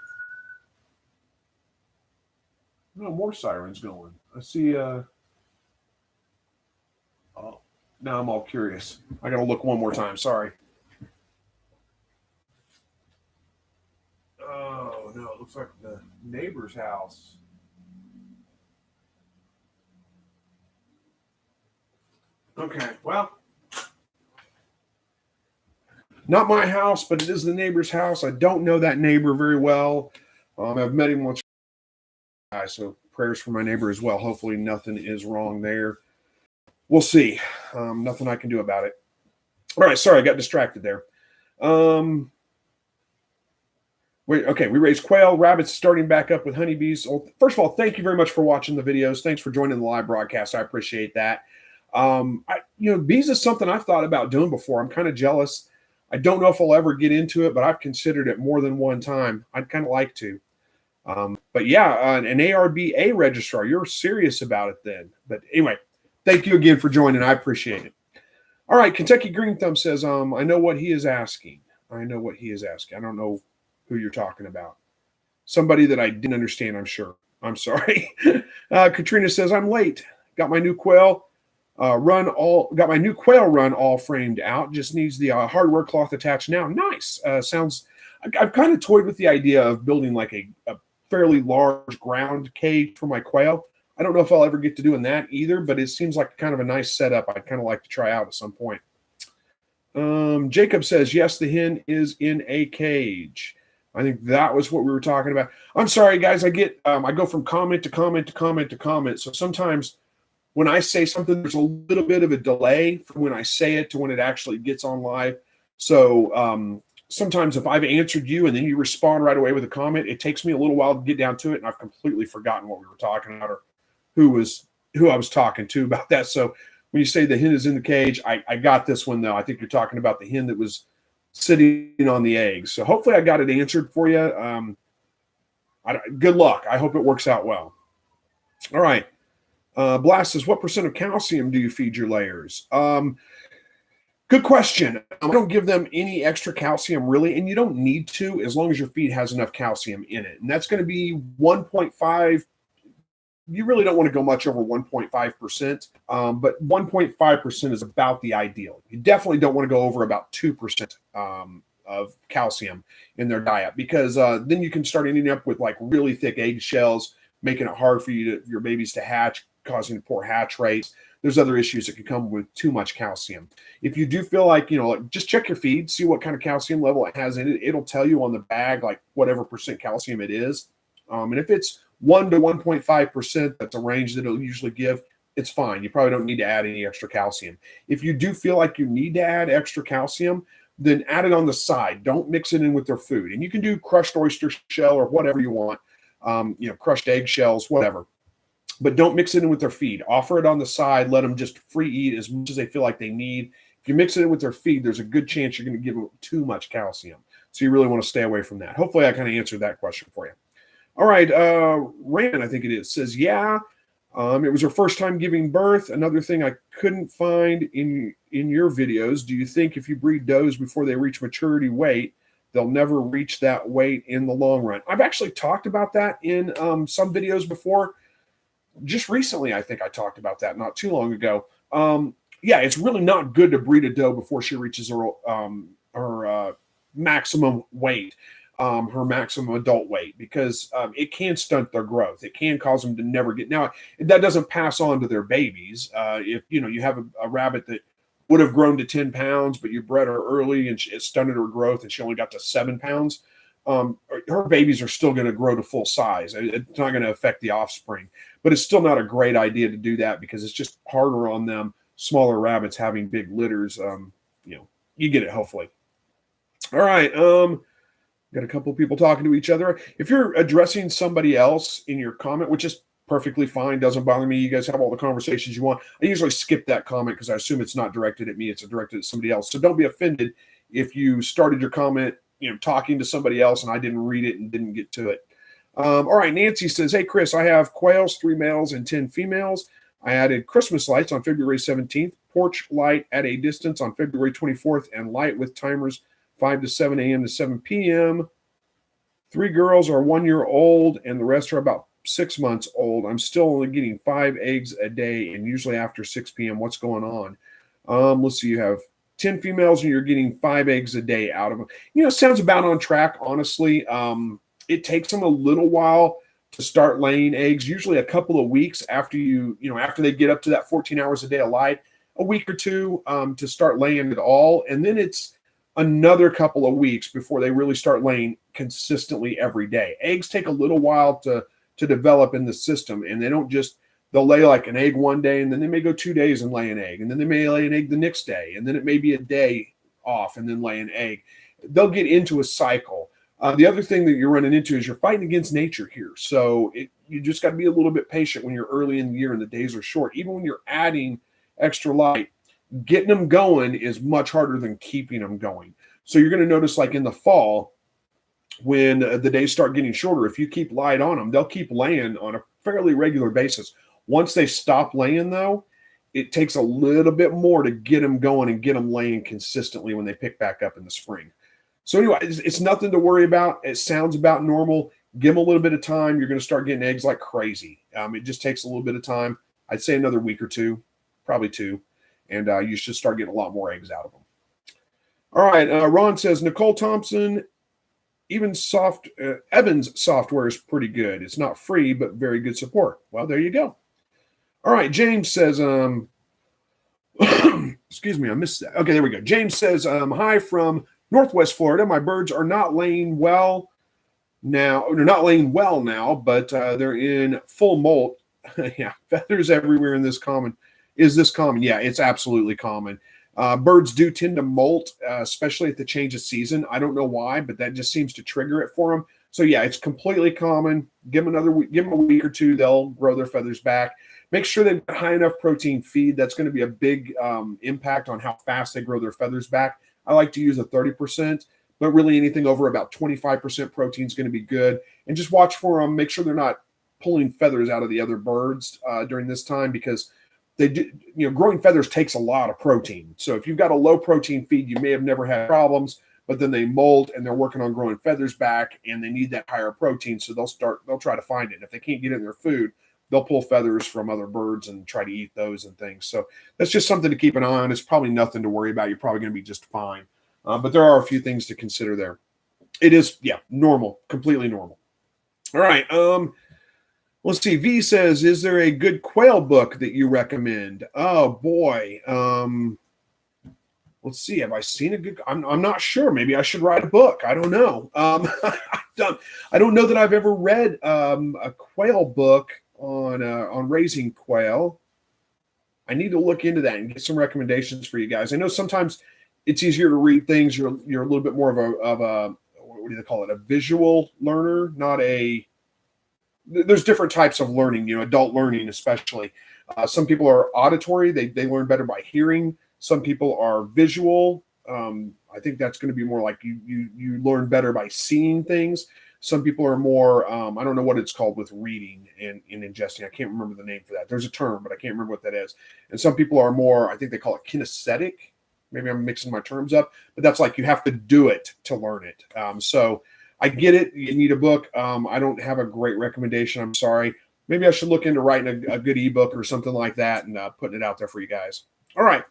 No more sirens going. I see. Oh, now I'm all curious. I got to look one more time. Sorry. Oh, no, it looks like the neighbor's house. Okay, well, not my house, but it is the neighbor's house. I don't know that neighbor very well. I've met him once, so prayers for my neighbor as well. Hopefully nothing is wrong there. We'll see. Nothing I can do about it. All right, sorry, I got distracted there. Okay, we raised quail, rabbits starting back up with honeybees. Well, first of all, thank you very much for watching the videos. Thanks for joining the live broadcast. I appreciate that. Bees is something I've thought about doing before. I'm kind of jealous. I don't know if I'll ever get into it, but I've considered it more than one time. I'd kind of like to. But yeah, an ARBA registrar. You're serious about it then. But anyway, thank you again for joining. I appreciate it. All right, Kentucky Green Thumb says, I know what he is asking. I know what he is asking. I don't know who you're talking about. Somebody that I didn't understand, I'm sure. I'm sorry. Katrina says, I'm late. Got my new quail run all framed out. Just needs the hardware cloth attached now. Nice. I've kind of toyed with the idea of building like a fairly large ground cage for my quail. I don't know if I'll ever get to doing that either, but it seems like kind of a nice setup I'd kind of like to try out at some point. Jacob says, yes, the hen is in a cage. I think that was what we were talking about. I'm sorry, guys. I go from comment to comment to comment to comment. So sometimes when I say something, there's a little bit of a delay from when I say it to when it actually gets on live. So sometimes if I've answered you and then you respond right away with a comment, it takes me a little while to get down to it, and I've completely forgotten what we were talking about or who I was talking to about that. So when you say the hen is in the cage, I got this one though. I think you're talking about the hen that was sitting on the eggs. So hopefully I got it answered for you. Good luck. I hope it works out well. All right. Blast says, what % of calcium do you feed your layers? Good question. I don't give them any extra calcium really, and you don't need to as long as your feed has enough calcium in it. And that's going to be 1.5. You really don't want to go much over 1.5%, but 1.5% is about the ideal. You definitely don't want to go over about 2% of calcium in their diet, because then you can start ending up with like really thick eggshells, making it hard for your babies to hatch, causing poor hatch rates. There's other issues that can come with too much calcium. If you do feel like, just check your feed, see what kind of calcium level it has in it. It'll tell you on the bag, like whatever % calcium it is. And if it's 1 to 1.5%, that's a range that it'll usually give, it's fine. You probably don't need to add any extra calcium. If you do feel like you need to add extra calcium, then add it on the side. Don't mix it in with their food. And you can do crushed oyster shell or whatever you want, crushed egg shells, whatever. But don't mix it in with their feed. Offer it on the side. Let them just free eat as much as they feel like they need. If you mix it in with their feed, there's a good chance you're going to give them too much calcium. So you really want to stay away from that. Hopefully I kind of answered that question for you. All right, Rand, I think it is, says, yeah, it was her first time giving birth. Another thing I couldn't find in your videos, do you think if you breed does before they reach maturity weight, they'll never reach that weight in the long run? I've actually talked about that in some videos before. Just recently, I think I talked about that not too long ago. Yeah, it's really not good to breed a doe before she reaches her maximum weight. Her maximum adult weight, because it can stunt their growth. It can cause them to never get. Now, that doesn't pass on to their babies. If you have a rabbit that would have grown to 10 pounds, but you bred her early and it stunted her growth and she only got to 7 pounds, her babies are still going to grow to full size. It's not going to affect the offspring, but it's still not a great idea to do that because it's just harder on them. Smaller rabbits having big litters. You get it, hopefully. All right. Got a couple of people talking to each other. If you're addressing somebody else in your comment, which is perfectly fine, doesn't bother me. You guys have all the conversations you want. I usually skip that comment because I assume it's not directed at me. It's directed at somebody else. So don't be offended if you started your comment, talking to somebody else and I didn't read it and didn't get to it. All right. Nancy says, hey, Chris, I have quails, 3 males and 10 females. I added Christmas lights on February 17th, porch light at a distance on February 24th, and light with timers 5 to 7 a.m. to 7 p.m. 3 girls are 1 year old, and the rest are about 6 months old. I'm still only getting 5 eggs a day, and usually after 6 p.m. What's going on? Let's see. You have 10 females, and you're getting 5 eggs a day out of them. It sounds about on track, honestly. It takes them a little while to start laying eggs, usually a couple of weeks after after they get up to that 14 hours a day of light, a week or two to start laying at all. And then it's another couple of weeks before they really start laying consistently every day. Eggs take a little while to develop in the system, and they'll lay like an egg one day, and then they may go 2 days and lay an egg, and then they may lay an egg the next day, and then it may be a day off and then lay an egg. They'll get into a cycle. The other thing that you're running into is you're fighting against nature here. So you just got to be a little bit patient when you're early in the year and the days are short. Even when you're adding extra light, getting them going is much harder than keeping them going. So you're going to notice, like in the fall, when the days start getting shorter, if you keep light on them, they'll keep laying on a fairly regular basis. Once they stop laying, though, it takes a little bit more to get them going and get them laying consistently when they pick back up in the spring. So anyway, it's nothing to worry about. It sounds about normal. Give them a little bit of time. You're going to start getting eggs like crazy. It just takes a little bit of time. I'd say another week or two, probably 2, and you should start getting a lot more eggs out of them. All right, Ron says, Nicole Thompson, Evans software is pretty good. It's not free, but very good support. Well, there you go. All right, James says, excuse me, I missed that. Okay, there we go. James says, hi from Northwest Florida. My birds are not laying well now. They're not laying well now, but they're in full molt. Yeah, feathers everywhere in this common. Is this common? Yeah, it's absolutely common. Birds do tend to molt, especially at the change of season. I don't know why, but that just seems to trigger it for them. So yeah, it's completely common. Give them a week or two. They'll grow their feathers back. Make sure they've got high enough protein feed. That's going to be a big impact on how fast they grow their feathers back. I like to use a 30%, but really anything over about 25% protein is going to be good. And just watch for them. Make sure they're not pulling feathers out of the other birds during this time, because they do, growing feathers takes a lot of protein. So if you've got a low protein feed, you may have never had problems, but then they molt and they're working on growing feathers back and they need that higher protein. So they'll try to find it. And if they can't get it in their food, they'll pull feathers from other birds and try to eat those and things. So that's just something to keep an eye on. It's probably nothing to worry about. You're probably going to be just fine. But there are a few things to consider there. It is, normal, completely normal. All right. Let's see. V says, is there a good quail book that you recommend? Oh, boy. Let's see. Have I seen a good? I'm not sure. Maybe I should write a book. I don't know. I don't know that I've ever read a quail book on raising quail. I need to look into that and get some recommendations for you guys. I know sometimes it's easier to read things. You're a little bit more of a what do they call it? A visual learner, not a. There's different types of learning. Adult learning especially. Some people are auditory. They learn better by hearing. Some people are visual. I think that's going to be more like you learn better by seeing things. Some people are more, I don't know what it's called with reading and ingesting. I can't remember the name for that. There's a term, but I can't remember what that is. And some people are more, I think they call it kinesthetic. Maybe I'm mixing my terms up, but that's like you have to do it to learn it. So I get it. You need a book. I don't have a great recommendation. I'm sorry. Maybe I should look into writing a good ebook or something like that and putting it out there for you guys. All right.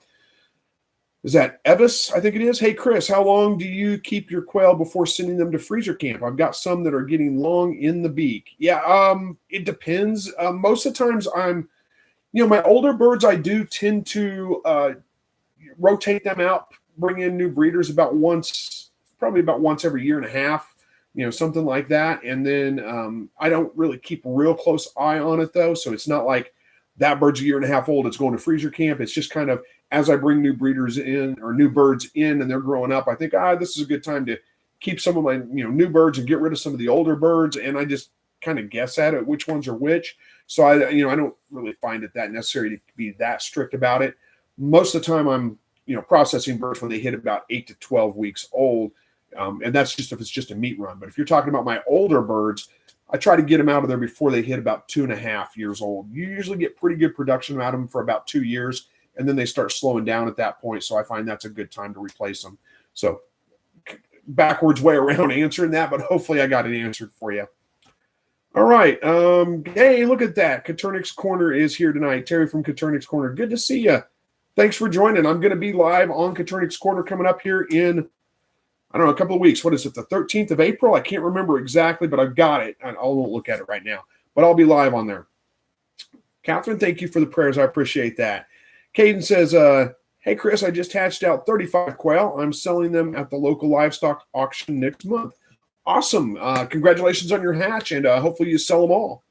Is that Evis? I think it is. Hey, Chris, how long do you keep your quail before sending them to freezer camp? I've got some that are getting long in the beak. Yeah, it depends. Most of the times my older birds, I do tend to rotate them out, bring in new breeders probably about once every year and a half, something like that. And then I don't really keep a real close eye on it, though. So it's not like that bird's a year and a half old, it's going to freezer camp. It's just kind of, as I bring new breeders in or new birds in and they're growing up, I think, this is a good time to keep some of my, new birds and get rid of some of the older birds. And I just kind of guess at it, which ones are which. So I don't really find it that necessary to be that strict about it. Most of the time I'm, processing birds when they hit about 8 to 12 weeks old. And that's just if it's just a meat run. But if you're talking about my older birds, I try to get them out of there before they hit about 2.5 years old. You usually get pretty good production out of them for about 2 years, and then they start slowing down at that point. So I find that's a good time to replace them. So backwards way around answering that, but hopefully I got it answered for you. All right. Hey, look at that. Katernik's Corner is here tonight. Terry from Katernik's Corner. Good to see you. Thanks for joining. I'm going to be live on Katernik's Corner coming up here in I don't know, a couple of weeks. What is it, the 13th of April? I can't remember exactly, but I've got it. I won't look at it right now, but I'll be live on there. Catherine, thank you for the prayers. I appreciate that. Caden says, hey, Chris, I just hatched out 35 quail. I'm selling them at the local livestock auction next month. Awesome. Congratulations on your hatch, and hopefully you sell them all.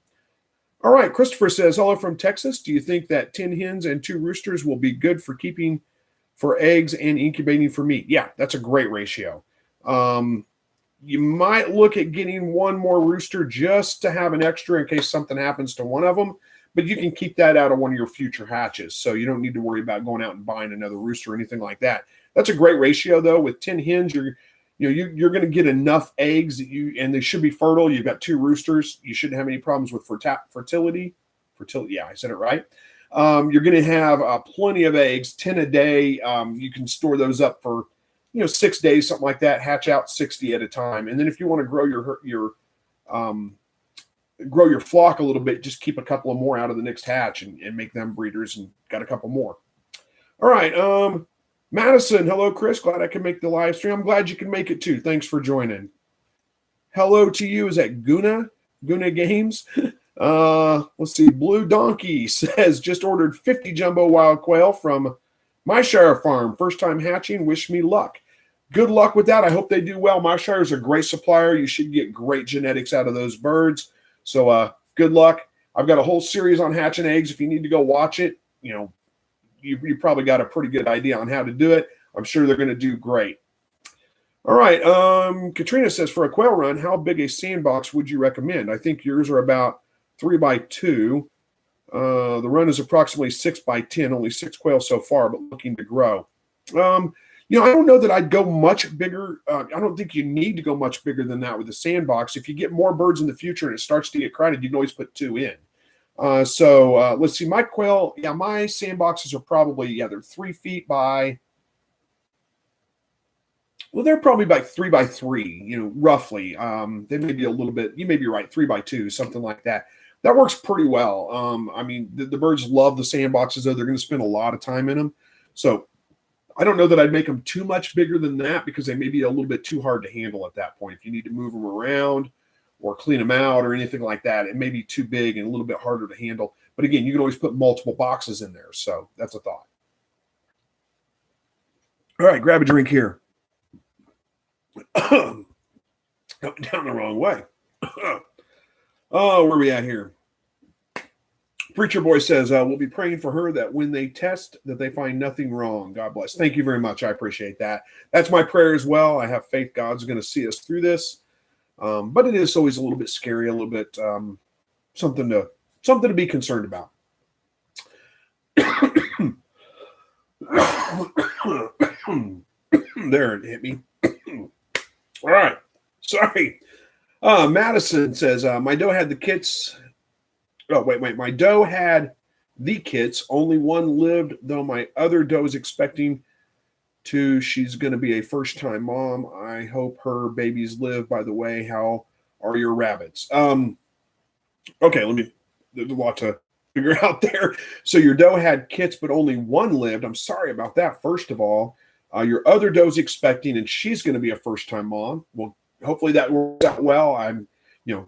All right. Christopher says, hello from Texas. Do you think that 10 hens and 2 roosters will be good for keeping for eggs and incubating for meat? Yeah, that's a great ratio. You might look at getting 1 more rooster just to have an extra in case something happens to one of them, but you can keep that out of one of your future hatches. So you don't need to worry about going out and buying another rooster or anything like that. That's a great ratio though. With 10 hens, you're going to get enough eggs and they should be fertile. You've got 2 roosters. You shouldn't have any problems with fertility. Yeah, I said it right. You're going to have plenty of eggs, 10 a day. You can store those up for 6 days, something like that. Hatch out 60 at a time, and then if you want to grow your flock a little bit, just keep a couple of more out of the next hatch and make them breeders, and got a couple more. All right, Madison, hello, Chris. Glad I can make the live stream. I'm glad you can make it too. Thanks for joining. Hello to you. Is that Guna Games? Let's see. Blue Donkey says just ordered 50 jumbo wild quail from my Shire farm. First time hatching. Wish me luck. Good luck with that. I hope they do well. My Shire is a great supplier. You should get great genetics out of those birds. So good luck. I've got a whole series on hatching eggs. If you need to go watch it, you probably got a pretty good idea on how to do it. I'm sure they're going to do great. All right. Katrina says, for a quail run, how big a sandbox would you recommend? I think yours are about 3x2. The run is approximately 6x10, only 6 quail so far, but looking to grow. I don't know that I'd go much bigger. I don't think you need to go much bigger than that with the sandbox. If you get more birds in the future and it starts to get crowded, you can always put 2 in. Let's see, my quail, my sandboxes are probably, they're 3 feet by, they're probably by 3x3, roughly. They may be a little bit, you may be right, 3x2, something like that. That works pretty well. The birds love the sandboxes, though. They're going to spend a lot of time in them. So I don't know that I'd make them too much bigger than that because they may be a little bit too hard to handle at that point. If you need to move them around or clean them out or anything like that, it may be too big and a little bit harder to handle. But again, you can always put multiple boxes in there. So that's a thought. All right, grab a drink here. Down the wrong way. Oh, where are we at here? Preacher Boy says, we'll be praying for her that when they test that they find nothing wrong. God bless. Thank you very much. I appreciate that. That's my prayer as well. I have faith God's going to see us through this. But it is always a little bit scary, a little bit something to be concerned about. There, it hit me. All right. Sorry. Madison says, my doe had the kits. Oh, wait. My doe had the kits. Only one lived, though my other doe is expecting to. She's going to be a first-time mom. I hope her babies live. By the way, how are your rabbits? Okay, there's a lot to figure out there. So your doe had kits, but only one lived. I'm sorry about that, first of all. Your other doe's expecting, and she's going to be a first-time mom. Well, hopefully that works out well.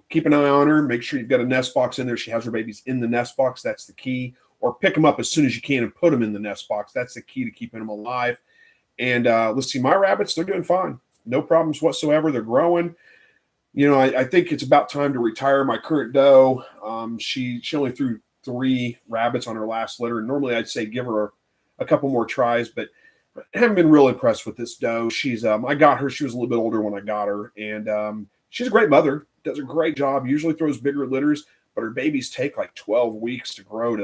Keep an eye on her. Make sure you've got a nest box in there. She has her babies in the nest box. That's the key. Or pick them up as soon as you can and put them in the nest box. That's the key to keeping them alive. And let's see, my rabbits, they're doing fine. No problems whatsoever. They're growing. I think it's about time to retire my current doe. She only threw 3 rabbits on her last litter. Normally I'd say give her a couple more tries, but I haven't been real impressed with this doe. She's I got her. She was a little bit older when I got her. And she's a great mother. Does a great job. Usually throws bigger litters, but her babies take like 12 weeks to grow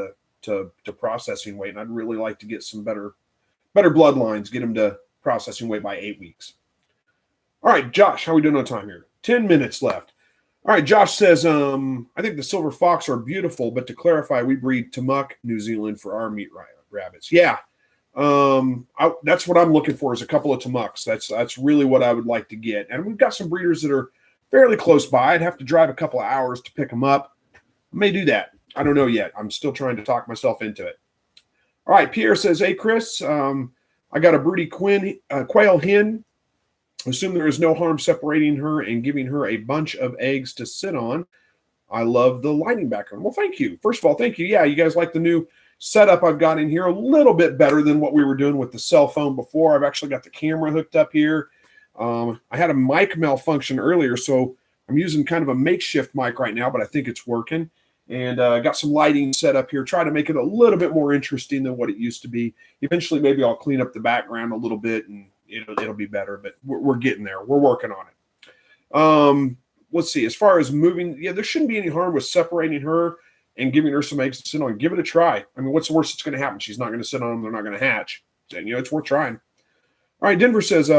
to processing weight. And I'd really like to get some better bloodlines, get them to processing weight by 8 weeks. All right, Josh, how are we doing on time here? 10 minutes left. All right, Josh says, I think the silver fox are beautiful, but to clarify, we breed Tamuk, New Zealand for our meat rabbits. Yeah, that's what I'm looking for is a couple of Tamuks. That's really what I would like to get. And we've got some breeders that are fairly close by. I'd have to drive a couple of hours to pick them up. I may do that. I don't know yet. I'm still trying to talk myself into it. All right, Pierre says, hey, Chris, I got a broody quail hen. Assume there is no harm separating her and giving her a bunch of eggs to sit on. I love the lighting background. Well, thank you. First of all, thank you. Yeah, you guys like the new setup I've got in here. A little bit better than what we were doing with the cell phone before. I've actually got the camera hooked up here. I had a mic malfunction earlier, so I'm using kind of a makeshift mic right now, but I think it's working. And got some lighting set up here. Try to make it a little bit more interesting than what it used to be. Eventually, maybe I'll clean up the background a little bit and it'll be better, but we're getting there. We're working on it. Let's see. As far as moving, yeah, there shouldn't be any harm with separating her and giving her some eggs to sit on. Give it a try. I mean, what's the worst that's going to happen? She's not going to sit on them. They're not going to hatch. And, it's worth trying. All right, Denver says,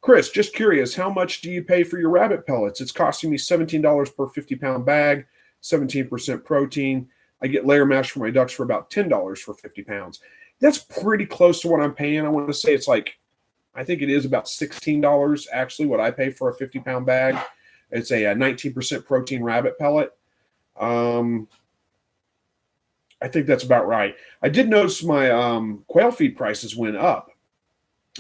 Chris, just curious, how much do you pay for your rabbit pellets? It's costing me $17 per 50-pound bag, 17% protein. I get layer mash for my ducks for about $10 for 50 pounds. That's pretty close to what I'm paying. I want to say it's like, I think it is about $16 actually what I pay for a 50-pound bag. It's a 19% protein rabbit pellet. I think that's about right. I did notice my quail feed prices went up.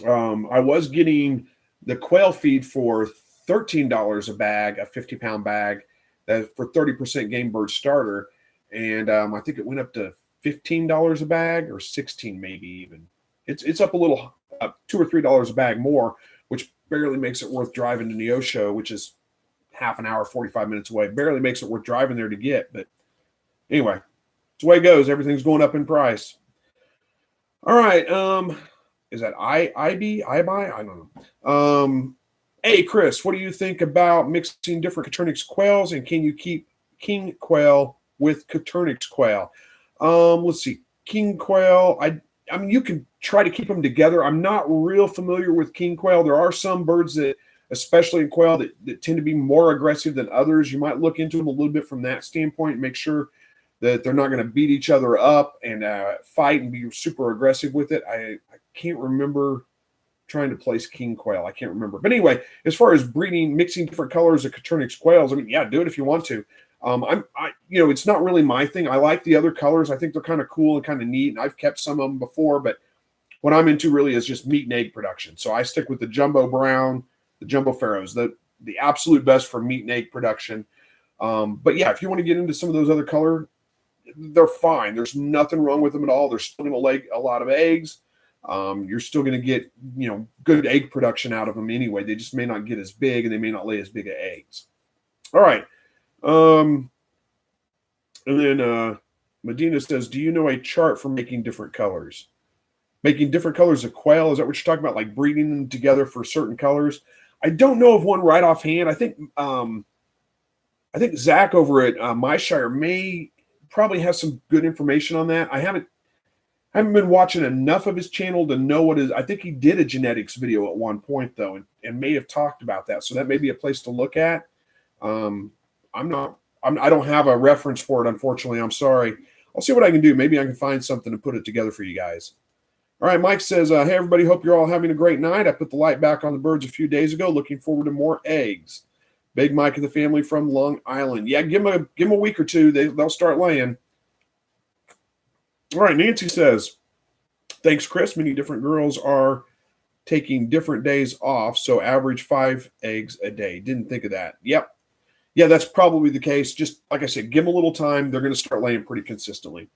I was getting the quail feed for $13 a bag, a 50-pound bag, for 30% game bird starter. And I think it went up to $15 a bag or $16 maybe even. It's up a little, $2 or $3 a bag more, which barely makes it worth driving to Neosho, which is half an hour, 45 minutes away. Barely makes it worth driving there to get. But anyway, it's the way it goes. Everything's going up in price. All right. Is that IB? I don't know. Hey, Chris, what do you think about mixing different Coturnix quails, and can you keep king quail with Coturnix quail? Let's see. King quail, I mean, you can try to keep them together. I'm not real familiar with king quail. There are some birds that, especially in quail, that tend to be more aggressive than others. You might look into them a little bit from that standpoint, make sure that they're not going to beat each other up and fight and be super aggressive with it. I can't remember trying to place king quail. I can't remember. But anyway, as far as breeding, mixing different colors of Coturnix quails, I mean, yeah, do it if you want to. It's not really my thing. I like the other colors. I think they're kind of cool and kind of neat. And I've kept some of them before, but what I'm into really is just meat and egg production. So I stick with the jumbo brown, the jumbo pharaohs, the absolute best for meat and egg production. But yeah, if you want to get into some of those other color, they're fine. There's nothing wrong with them at all. They're still going to lay a lot of eggs. You're still going to get, good egg production out of them anyway. They just may not get as big and they may not lay as big of eggs. All right. And then Medina says, do you know a chart for making different colors? Making different colors of quail, is that what you're talking about, like breeding them together for certain colors? I don't know of one right offhand. I think Zach over at MyShire probably has some good information on that. I haven't been watching enough of his channel to know what is. I think he did a genetics video at one point though, and may have talked about that. So that may be a place to look at. I don't have a reference for it, unfortunately. I'm sorry. I'll see what I can do. Maybe I can find something to put it together for you guys. All right, Mike says, hey, everybody, hope you're all having a great night. I put the light back on the birds a few days ago. Looking forward to more eggs. Big Mike and the family from Long Island. Yeah, give them a week or two. They'll start laying. All right, Nancy says, thanks, Chris. Many different girls are taking different days off, so average 5 eggs a day. Didn't think of that. Yep. Yeah, that's probably the case. Just like I said, give them a little time. They're going to start laying pretty consistently.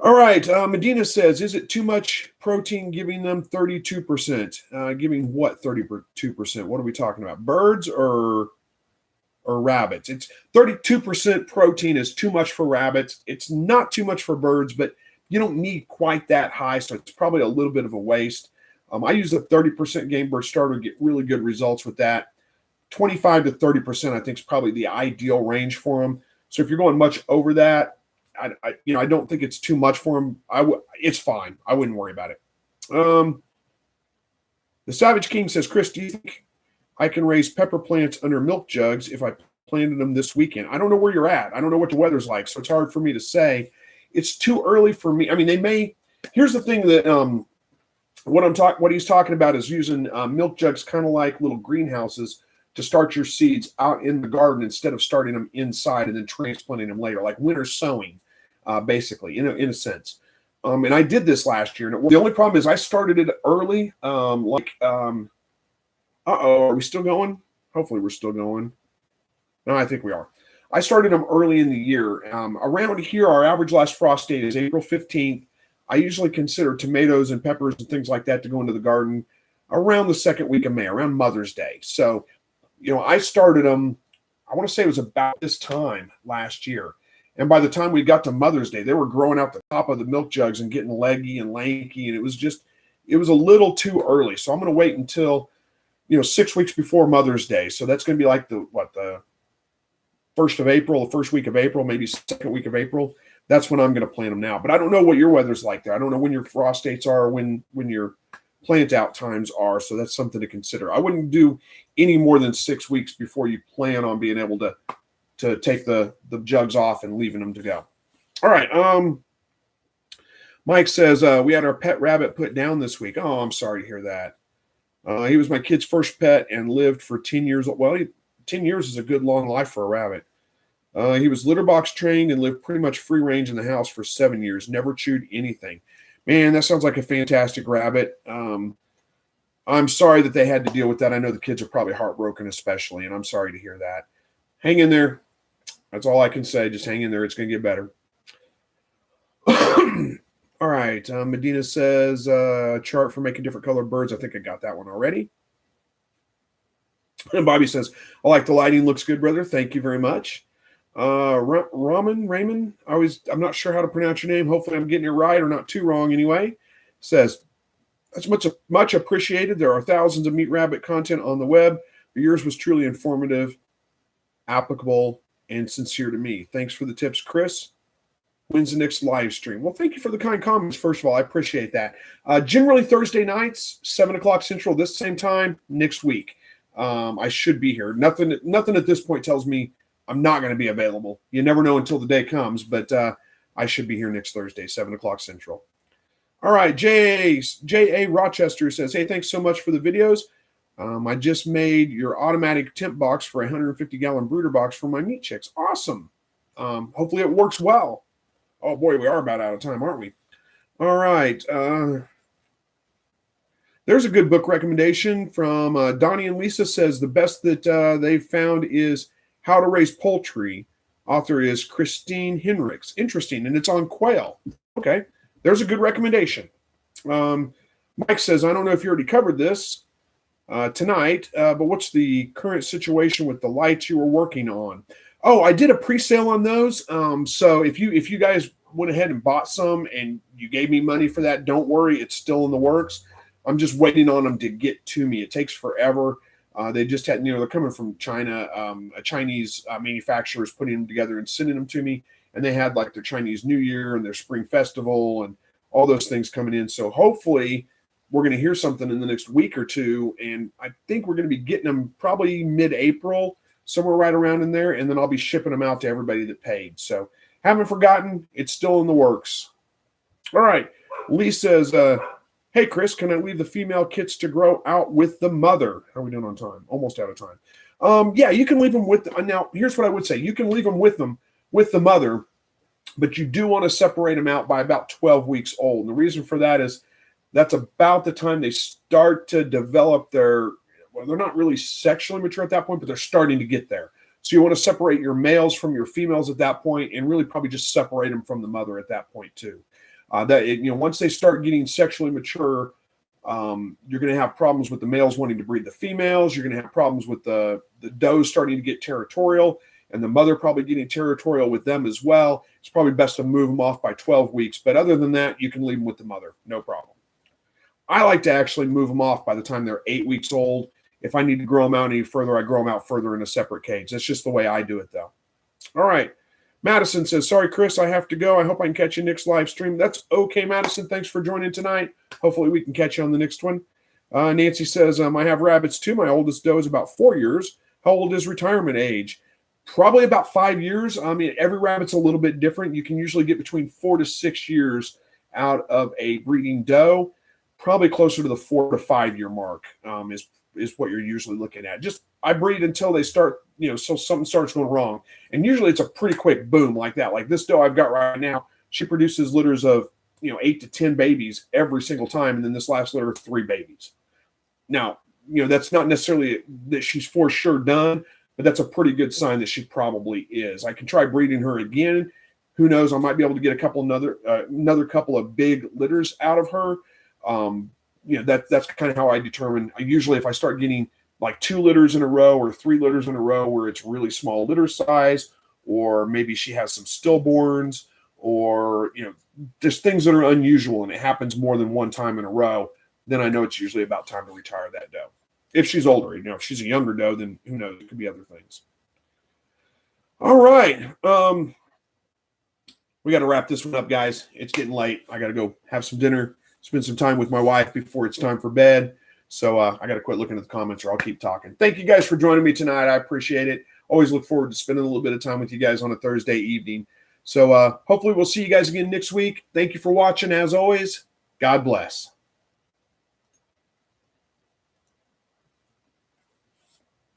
All right. Medina says, is it too much protein giving them 32%? Giving what 32%? What are we talking about? Birds or rabbits? It's 32% protein is too much for rabbits. It's not too much for birds, but you don't need quite that high, so it's probably a little bit of a waste. I use the 30% game bird starter to get really good results with that. 25 to 30%, I think, is probably the ideal range for them. So if you're going much over that, I don't think it's too much for them. It's fine. I wouldn't worry about it. The Savage King says, Chris, do you think I can raise pepper plants under milk jugs if I planted them this weekend? I don't know where you're at. I don't know what the weather's like, so it's hard for me to say. It's too early for me. I mean, they may. Here's the thing that what he's talking about is using milk jugs, kind of like little greenhouses, to start your seeds out in the garden instead of starting them inside and then transplanting them later, like winter sowing, basically, in a sense. And I did this last year. And the only problem is I started it early, Uh-oh, are we still going? Hopefully we're still going. No, I think we are. I started them early in the year. Around here, our average last frost date is April 15th. I usually consider tomatoes and peppers and things like that to go into the garden around the second week of May, around Mother's Day. So, I started them, I want to say it was about this time last year. And by the time we got to Mother's Day, they were growing out the top of the milk jugs and getting leggy and lanky. And it was a little too early. So I'm going to wait until, 6 weeks before Mother's Day. So that's going to be like the 1st of April, the first week of April, maybe second week of April. That's when I'm going to plant them now. But I don't know what your weather's like there. I don't know when your frost dates are, when your plant out times are. So that's something to consider. I wouldn't do any more than 6 weeks before you plan on being able to take the jugs off and leaving them to go. All right. Mike says, we had our pet rabbit put down this week. Oh, I'm sorry to hear that. He was my kid's first pet and lived for 10 years. Well, 10 years is a good long life for a rabbit. He was litter box trained and lived pretty much free range in the house for 7 years, never chewed anything. Man, that sounds like a fantastic rabbit. I'm sorry that they had to deal with that. I know the kids are probably heartbroken especially, and I'm sorry to hear that. Hang in there. That's all I can say. Just hang in there. It's going to get better. All right. Medina says, chart for making different colored birds. I think I got that one already. And Bobby says, I like the lighting. Looks good, brother. Thank you very much. Raymond, I'm not sure how to pronounce your name. Hopefully I'm getting it right or not too wrong anyway. Says, that's much appreciated. There are thousands of meat rabbit content on the web, but yours was truly informative, applicable, and sincere to me. Thanks for the tips, Chris. When's the next live stream? Well, thank you for the kind comments. First of all, I appreciate that. Generally Thursday nights, 7 o'clock Central, this same time next week. I should be here. Nothing at this point tells me I'm not going to be available. You never know until the day comes, but I should be here next Thursday, 7 o'clock Central. All right, J.A. Rochester says, hey, thanks so much for the videos. I just made your automatic temp box for a 150-gallon brooder box for my meat chicks. Awesome. Hopefully it works well. Oh, boy, we are about out of time, aren't we? All right. There's a good book recommendation from Donnie and Lisa. Says the best that they've found is How to Raise Poultry. Author is Christine Hinrichs. Interesting, and it's on quail. Okay, there's a good recommendation. Mike says, I don't know if you already covered this tonight, but what's the current situation with the lights you were working on? Oh, I did a pre-sale on those. So if you guys went ahead and bought some and you gave me money for that, don't worry, it's still in the works. I'm just waiting on them to get to me. It takes forever. They just had, they're coming from China. A Chinese manufacturer is putting them together and sending them to me. And they had like their Chinese New Year and their Spring Festival and all those things coming in. So hopefully we're going to hear something in the next week or two. And I think we're going to be getting them probably mid-April, somewhere right around in there. And then I'll be shipping them out to everybody that paid. So haven't forgotten. It's still in the works. All right. Lee says, hey, Chris, can I leave the female kits to grow out with the mother? How are we doing on time? Almost out of time. Yeah, you can leave them with now, here's what I would say. You can leave them with the mother, but you do want to separate them out by about 12 weeks old. And the reason for that is that's about the time they start to develop they're not really sexually mature at that point, but they're starting to get there. So you want to separate your males from your females at that point and really probably just separate them from the mother at that point too. Once they start getting sexually mature, you're going to have problems with the males wanting to breed the females. You're going to have problems with the does starting to get territorial and the mother probably getting territorial with them as well. It's probably best to move them off by 12 weeks. But other than that, you can leave them with the mother. No problem. I like to actually move them off by the time they're 8 weeks old. If I need to grow them out any further, I grow them out further in a separate cage. That's just the way I do it, though. All right. Madison says, sorry, Chris, I have to go. I hope I can catch you next live stream. That's okay, Madison. Thanks for joining tonight. Hopefully we can catch you on the next one. Nancy says, I have rabbits too. My oldest doe is about 4 years. How old is retirement age? Probably about 5 years. I mean, every rabbit's a little bit different. You can usually get between 4 to 6 years out of a breeding doe. Probably closer to the 4 to 5 year mark is what you're usually looking at. Just I breed until they start, so something starts going wrong. And usually it's a pretty quick boom like that. Like this doe I've got right now, she produces litters of, 8 to 10 babies every single time. And then this last litter, 3 babies. Now, that's not necessarily that she's for sure done, but that's a pretty good sign that she probably is. I can try breeding her again. Who knows? I might be able to get another couple of big litters out of her. That's kind of how I determine. Usually, if I start getting like 2 litters in a row or 3 litters in a row where it's really small litter size, or maybe she has some stillborns, or just things that are unusual and it happens more than one time in a row, then I know it's usually about time to retire that doe. If she's older, if she's a younger doe, then who knows? It could be other things. All right. We got to wrap this one up, guys. It's getting late. I got to go have some dinner, spend some time with my wife before it's time for bed. So I got to quit looking at the comments or I'll keep talking. Thank you guys for joining me tonight. I appreciate it. Always look forward to spending a little bit of time with you guys on a Thursday evening. So hopefully we'll see you guys again next week. Thank you for watching. As always, God bless.